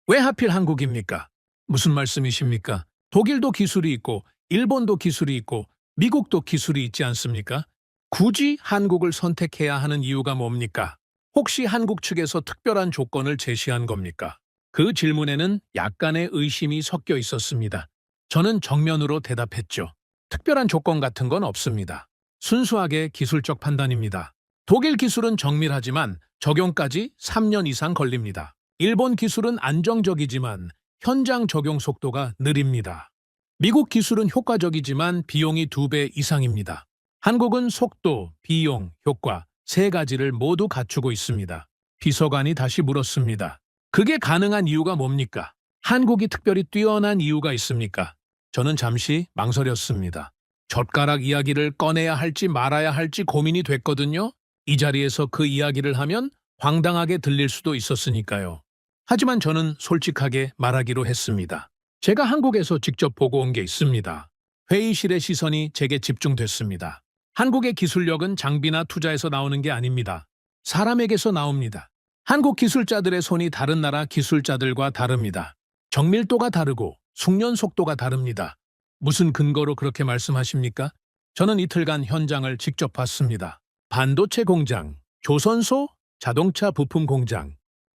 [SPEAKER 2] 왜 하필 한국입니까? 무슨 말씀이십니까? 독일도 기술이 있고 일본도 기술이 있고 미국도 기술이 있지 않습니까? 굳이 한국을 선택해야 하는 이유가 뭡니까? 혹시 한국 측에서 특별한 조건을 제시한 겁니까? 그 질문에는 약간의 의심이 섞여 있었습니다. 저는 정면으로 대답했죠. 특별한 조건 같은 건 없습니다. 순수하게 기술적 판단입니다. 독일 기술은 정밀하지만 적용까지 3년 이상 걸립니다. 일본 기술은 안정적이지만 현장 적용 속도가 느립니다. 미국 기술은 효과적이지만 비용이 2배 이상입니다. 한국은 속도, 비용, 효과 세 가지를 모두 갖추고 있습니다. 비서관이 다시 물었습니다. 그게 가능한 이유가 뭡니까? 한국이 특별히 뛰어난 이유가 있습니까? 저는 잠시 망설였습니다. 젓가락 이야기를 꺼내야 할지 말아야 할지 고민이 됐거든요. 이 자리에서 그 이야기를 하면 황당하게 들릴 수도 있었으니까요. 하지만 저는 솔직하게 말하기로 했습니다. 제가 한국에서 직접 보고 온 게 있습니다. 회의실의 시선이 제게 집중됐습니다. 한국의 기술력은 장비나 투자에서 나오는 게 아닙니다. 사람에게서 나옵니다. 한국 기술자들의 손이 다른 나라 기술자들과 다릅니다. 정밀도가 다르고 숙련 속도가 다릅니다. 무슨 근거로 그렇게 말씀하십니까? 저는 이틀간 현장을 직접 봤습니다. 반도체 공장, 조선소, 자동차 부품 공장.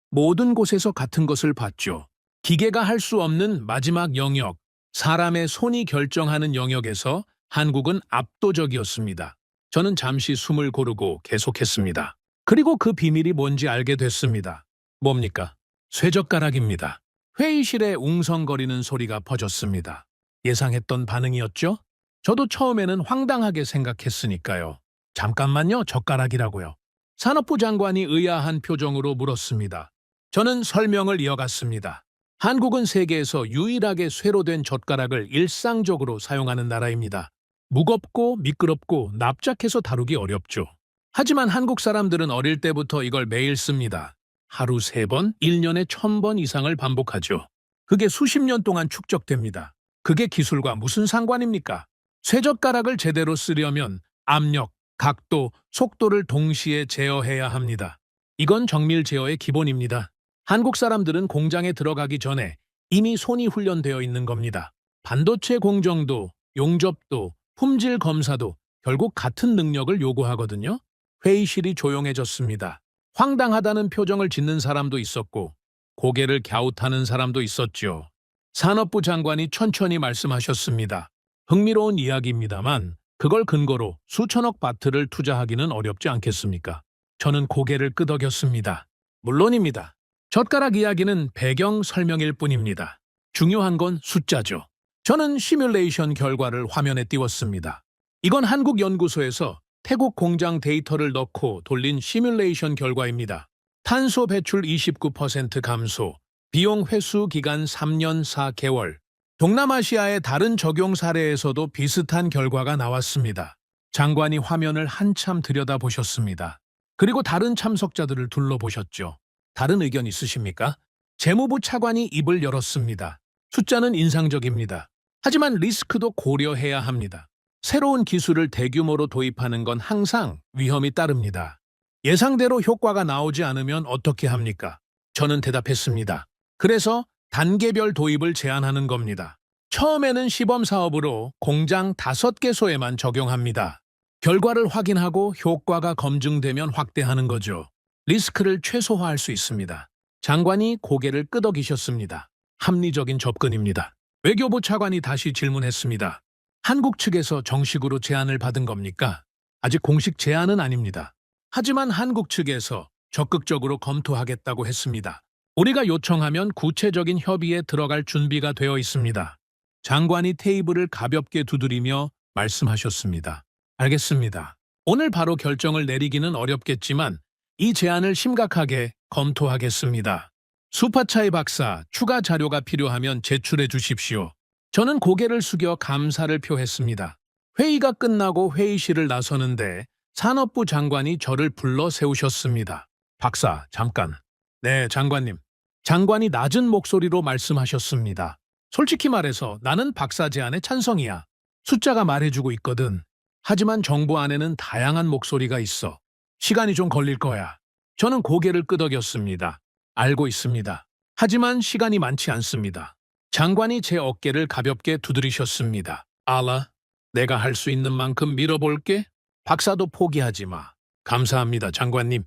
[SPEAKER 2] 모든 곳에서 같은 것을 봤죠. 기계가 할 수 없는 마지막 영역, 사람의 손이 결정하는 영역에서 한국은 압도적이었습니다. 저는 잠시 숨을 고르고 계속했습니다. 그리고 그 비밀이 뭔지 알게 됐습니다. 뭡니까? 쇠젓가락입니다. 회의실에 웅성거리는 소리가 퍼졌습니다. 예상했던 반응이었죠? 저도 처음에는 황당하게 생각했으니까요. 잠깐만요, 젓가락이라고요. 산업부 장관이 의아한 표정으로 물었습니다. 저는 설명을 이어갔습니다. 한국은 세계에서 유일하게 쇠로 된 젓가락을 일상적으로 사용하는 나라입니다. 무겁고 미끄럽고 납작해서 다루기 어렵죠. 하지만 한국 사람들은 어릴 때부터 이걸 매일 씁니다. 하루 3번, 1년에 1000번 이상을 반복하죠. 그게 수십 년 동안 축적됩니다. 그게 기술과 무슨 상관입니까? 쇠젓가락을 제대로 쓰려면 압력, 각도, 속도를 동시에 제어해야 합니다. 이건 정밀 제어의 기본입니다. 한국 사람들은 공장에 들어가기 전에 이미 손이 훈련되어 있는 겁니다. 반도체 공정도, 용접도, 품질 검사도 결국 같은 능력을 요구하거든요. 회의실이 조용해졌습니다. 황당하다는 표정을 짓는 사람도 있었고 고개를 갸웃하는 사람도 있었죠. 산업부 장관이 천천히 말씀하셨습니다. 흥미로운 이야기입니다만 그걸 근거로 수천억 바트를 투자하기는 어렵지 않겠습니까? 저는 고개를 끄덕였습니다. 물론입니다. 젓가락 이야기는 배경 설명일 뿐입니다. 중요한 건 숫자죠. 저는 시뮬레이션 결과를 화면에 띄웠습니다. 이건 한국 연구소에서 태국 공장 데이터를 넣고 돌린 시뮬레이션 결과입니다. 탄소 배출 29% 감소, 비용 회수 기간 3년 4개월. 동남아시아의 다른 적용 사례에서도 비슷한 결과가 나왔습니다. 장관이 화면을 한참 들여다보셨습니다. 그리고 다른 참석자들을 둘러보셨죠. 다른 의견 있으십니까? 재무부 차관이 입을 열었습니다. 숫자는 인상적입니다. 하지만 리스크도 고려해야 합니다. 새로운 기술을 대규모로 도입하는 건 항상 위험이 따릅니다. 예상대로 효과가 나오지 않으면 어떻게 합니까? 저는 대답했습니다. 그래서 단계별 도입을 제한하는 겁니다. 처음에는 시범 사업으로 공장 5개소에만 적용합니다. 결과를 확인하고 효과가 검증되면 확대하는 거죠. 리스크를 최소화할 수 있습니다. 장관이 고개를 끄덕이셨습니다. 합리적인 접근입니다. 외교부 차관이 다시 질문했습니다. 한국 측에서 정식으로 제안을 받은 겁니까? 아직 공식 제안은 아닙니다. 하지만 한국 측에서 적극적으로 검토하겠다고 했습니다. 우리가 요청하면 구체적인 협의에 들어갈 준비가 되어 있습니다. 장관이 테이블을 가볍게 두드리며 말씀하셨습니다. 알겠습니다. 오늘 바로 결정을 내리기는 어렵겠지만 이 제안을 심각하게 검토하겠습니다. 수파차이 박사, 추가 자료가 필요하면 제출해 주십시오. 저는 고개를 숙여 감사를 표했습니다. 회의가 끝나고 회의실을 나서는데 산업부 장관이 저를 불러 세우셨습니다. 박사, 잠깐. 네, 장관님. 장관이 낮은 목소리로 말씀하셨습니다. 솔직히 말해서 나는 박사 제안에 찬성이야. 숫자가 말해주고 있거든. 하지만 정부 안에는 다양한 목소리가 있어. 시간이 좀 걸릴 거야. 저는 고개를 끄덕였습니다. 알고 있습니다. 하지만 시간이 많지 않습니다. 장관이 제 어깨를 가볍게 두드리셨습니다. 알아, 내가 할 수 있는 만큼 밀어볼게. 박사도 포기하지 마. 감사합니다, 장관님.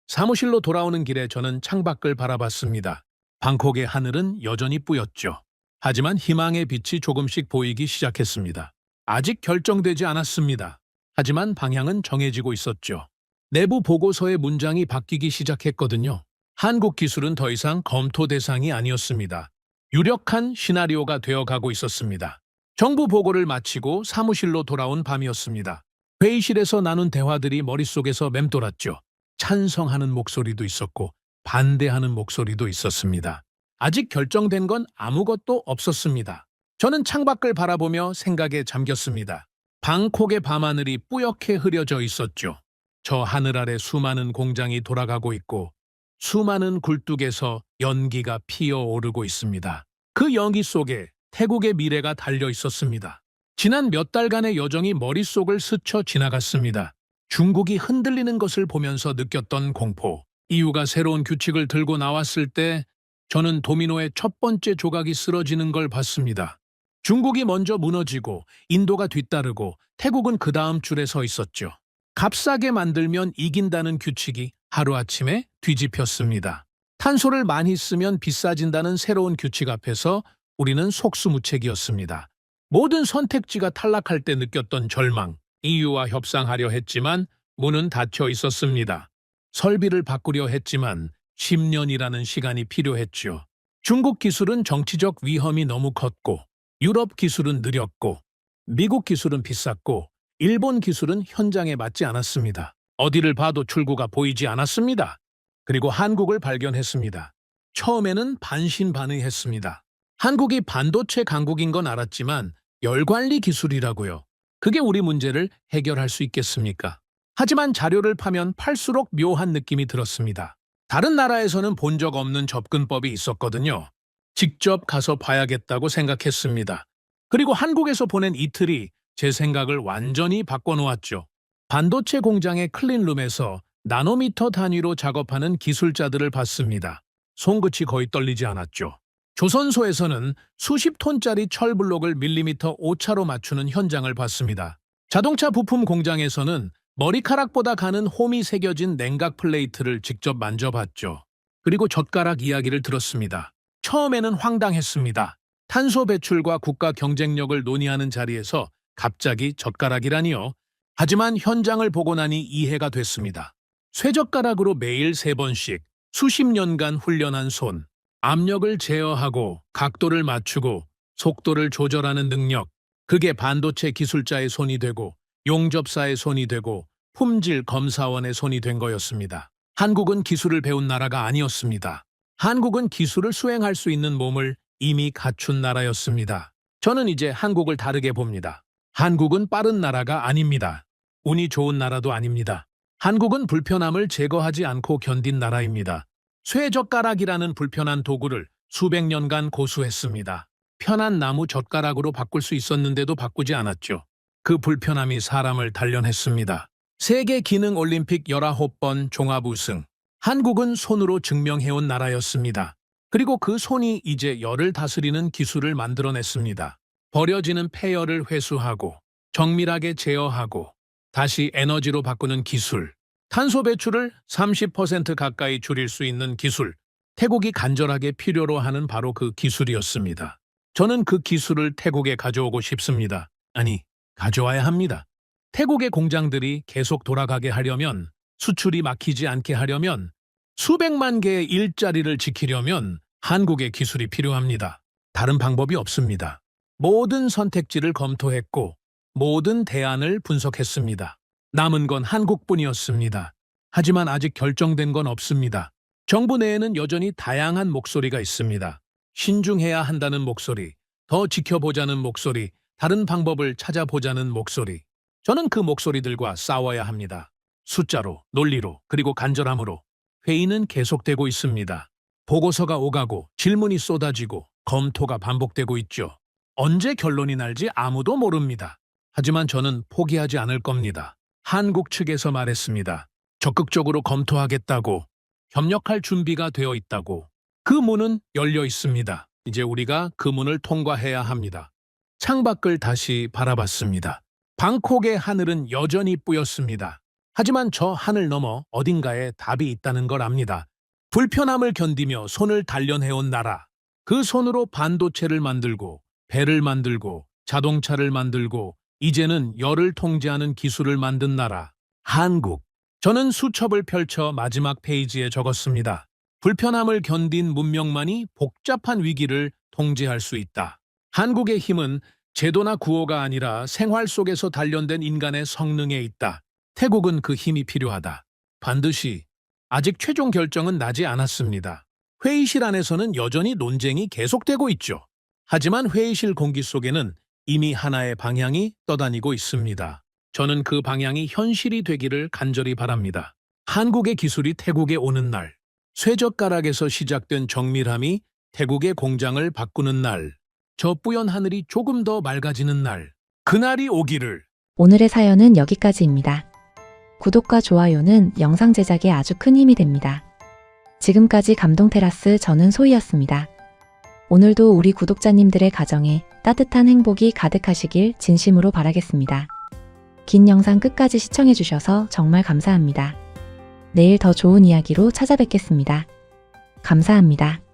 [SPEAKER 2] 사무실로 돌아오는 길에 저는 창밖을 바라봤습니다. 방콕의 하늘은 여전히 뿌였죠. 하지만 희망의 빛이 조금씩 보이기 시작했습니다. 아직 결정되지 않았습니다. 하지만 방향은 정해지고 있었죠. 내부 보고서의 문장이 바뀌기 시작했거든요. 한국 기술은 더 이상 검토 대상이 아니었습니다. 유력한 시나리오가 되어가고 있었습니다. 정부 보고를 마치고 사무실로 돌아온 밤이었습니다. 회의실에서 나눈 대화들이 머릿속에서 맴돌았죠. 찬성하는 목소리도 있었고 반대하는 목소리도 있었습니다. 아직 결정된 건 아무것도 없었습니다. 저는 창밖을 바라보며 생각에 잠겼습니다. 방콕의 밤하늘이 뿌옇게 흐려져 있었죠. 저 하늘 아래 수많은 공장이 돌아가고 있고 수많은 굴뚝에서 연기가 피어오르고 있습니다. 그 연기 속에 태국의 미래가 달려 있었습니다. 지난 몇 달간의 여정이 머릿속을 스쳐 지나갔습니다. 중국이 흔들리는 것을 보면서 느꼈던 공포. EU가 새로운 규칙을 들고 나왔을 때 저는 도미노의 첫 번째 조각이 쓰러지는 걸 봤습니다. 중국이 먼저 무너지고 인도가 뒤따르고 태국은 그 다음 줄에 서 있었죠. 값싸게 만들면 이긴다는 규칙이 하루아침에 뒤집혔습니다. 탄소를 많이 쓰면 비싸진다는 새로운 규칙 앞에서 우리는 속수무책이었습니다. 모든 선택지가 탈락할 때 느꼈던 절망. EU와 협상하려 했지만 문은 닫혀 있었습니다. 설비를 바꾸려 했지만 10년이라는 시간이 필요했죠. 중국 기술은 정치적 위험이 너무 컸고 유럽 기술은 느렸고 미국 기술은 비쌌고 일본 기술은 현장에 맞지 않았습니다. 어디를 봐도 출구가 보이지 않았습니다. 그리고 한국을 발견했습니다. 처음에는 반신반의했습니다. 한국이 반도체 강국인 건 알았지만 열관리 기술이라고요. 그게 우리 문제를 해결할 수 있겠습니까? 하지만 자료를 파면 팔수록 묘한 느낌이 들었습니다. 다른 나라에서는 본 적 없는 접근법이 있었거든요. 직접 가서 봐야겠다고 생각했습니다. 그리고 한국에서 보낸 이틀이 제 생각을 완전히 바꿔놓았죠. 반도체 공장의 클린룸에서 나노미터 단위로 작업하는 기술자들을 봤습니다. 손끝이 거의 떨리지 않았죠. 조선소에서는 수십 톤짜리 철블록을 밀리미터 오차로 맞추는 현장을 봤습니다. 자동차 부품 공장에서는 머리카락보다 가는 홈이 새겨진 냉각 플레이트를 직접 만져봤죠. 그리고 젓가락 이야기를 들었습니다. 처음에는 황당했습니다. 탄소 배출과 국가 경쟁력을 논의하는 자리에서 갑자기 젓가락이라니요. 하지만 현장을 보고 나니 이해가 됐습니다. 쇠젓가락으로 매일 3번씩 수십 년간 훈련한 손, 압력을 제어하고 각도를 맞추고 속도를 조절하는 능력, 그게 반도체 기술자의 손이 되고 용접사의 손이 되고 품질 검사원의 손이 된 거였습니다. 한국은 기술을 배운 나라가 아니었습니다. 한국은 기술을 수행할 수 있는 몸을 이미 갖춘 나라였습니다. 저는 이제 한국을 다르게 봅니다. 한국은 빠른 나라가 아닙니다. 운이 좋은 나라도 아닙니다. 한국은 불편함을 제거하지 않고 견딘 나라입니다. 쇠젓가락이라는 불편한 도구를 수백 년간 고수했습니다. 편한 나무 젓가락으로 바꿀 수 있었는데도 바꾸지 않았죠. 그 불편함이 사람을 단련했습니다. 세계 기능 올림픽 19번 종합 우승. 한국은 손으로 증명해온 나라였습니다. 그리고 그 손이 이제 열을 다스리는 기술을 만들어냈습니다. 버려지는 폐열을 회수하고 정밀하게 제어하고 다시 에너지로 바꾸는 기술. 탄소 배출을 30% 가까이 줄일 수 있는 기술. 태국이 간절하게 필요로 하는 바로 그 기술이었습니다. 저는 그 기술을 태국에 가져오고 싶습니다. 아니, 가져와야 합니다. 태국의 공장들이 계속 돌아가게 하려면, 수출이 막히지 않게 하려면, 수백만 개의 일자리를 지키려면 한국의 기술이 필요합니다. 다른 방법이 없습니다. 모든 선택지를 검토했고 모든 대안을 분석했습니다. 남은 건 한국뿐이었습니다. 하지만 아직 결정된 건 없습니다. 정부 내에는 여전히 다양한 목소리가 있습니다. 신중해야 한다는 목소리, 더 지켜보자는 목소리, 다른 방법을 찾아보자는 목소리. 저는 그 목소리들과 싸워야 합니다. 숫자로, 논리로, 그리고 간절함으로. 회의는 계속되고 있습니다. 보고서가 오가고 질문이 쏟아지고 검토가 반복되고 있죠. 언제 결론이 날지 아무도 모릅니다. 하지만 저는 포기하지 않을 겁니다. 한국 측에서 말했습니다. 적극적으로 검토하겠다고, 협력할 준비가 되어 있다고. 그 문은 열려 있습니다. 이제 우리가 그 문을 통과해야 합니다. 창밖을 다시 바라봤습니다. 방콕의 하늘은 여전히 뿌였습니다. 하지만 저 하늘 너머 어딘가에 답이 있다는 걸 압니다. 불편함을 견디며 손을 단련해온 나라. 그 손으로 반도체를 만들고 배를 만들고 자동차를 만들고 이제는 열을 통제하는 기술을 만든 나라. 한국. 저는 수첩을 펼쳐 마지막 페이지에 적었습니다. 불편함을 견딘 문명만이 복잡한 위기를 통제할 수 있다. 한국의 힘은 제도나 구호가 아니라 생활 속에서 단련된 인간의 성능에 있다. 태국은 그 힘이 필요하다. 반드시. 아직 최종 결정은 나지 않았습니다. 회의실 안에서는 여전히 논쟁이 계속되고 있죠. 하지만 회의실 공기 속에는 이미 하나의 방향이 떠다니고 있습니다. 저는 그 방향이 현실이 되기를 간절히 바랍니다. 한국의 기술이 태국에 오는 날, 쇠젓가락에서 시작된 정밀함이 태국의 공장을 바꾸는 날, 저 뿌연 하늘이 조금 더 맑아지는 날, 그날이 오기를.
[SPEAKER 3] 오늘의 사연은 여기까지입니다. 구독과 좋아요는 영상 제작에 아주 큰 힘이 됩니다. 지금까지 감동테라스 저는 소희였습니다. 오늘도 우리 구독자님들의 가정에 따뜻한 행복이 가득하시길 진심으로 바라겠습니다. 긴 영상 끝까지 시청해주셔서 정말 감사합니다. 내일 더 좋은 이야기로 찾아뵙겠습니다. 감사합니다.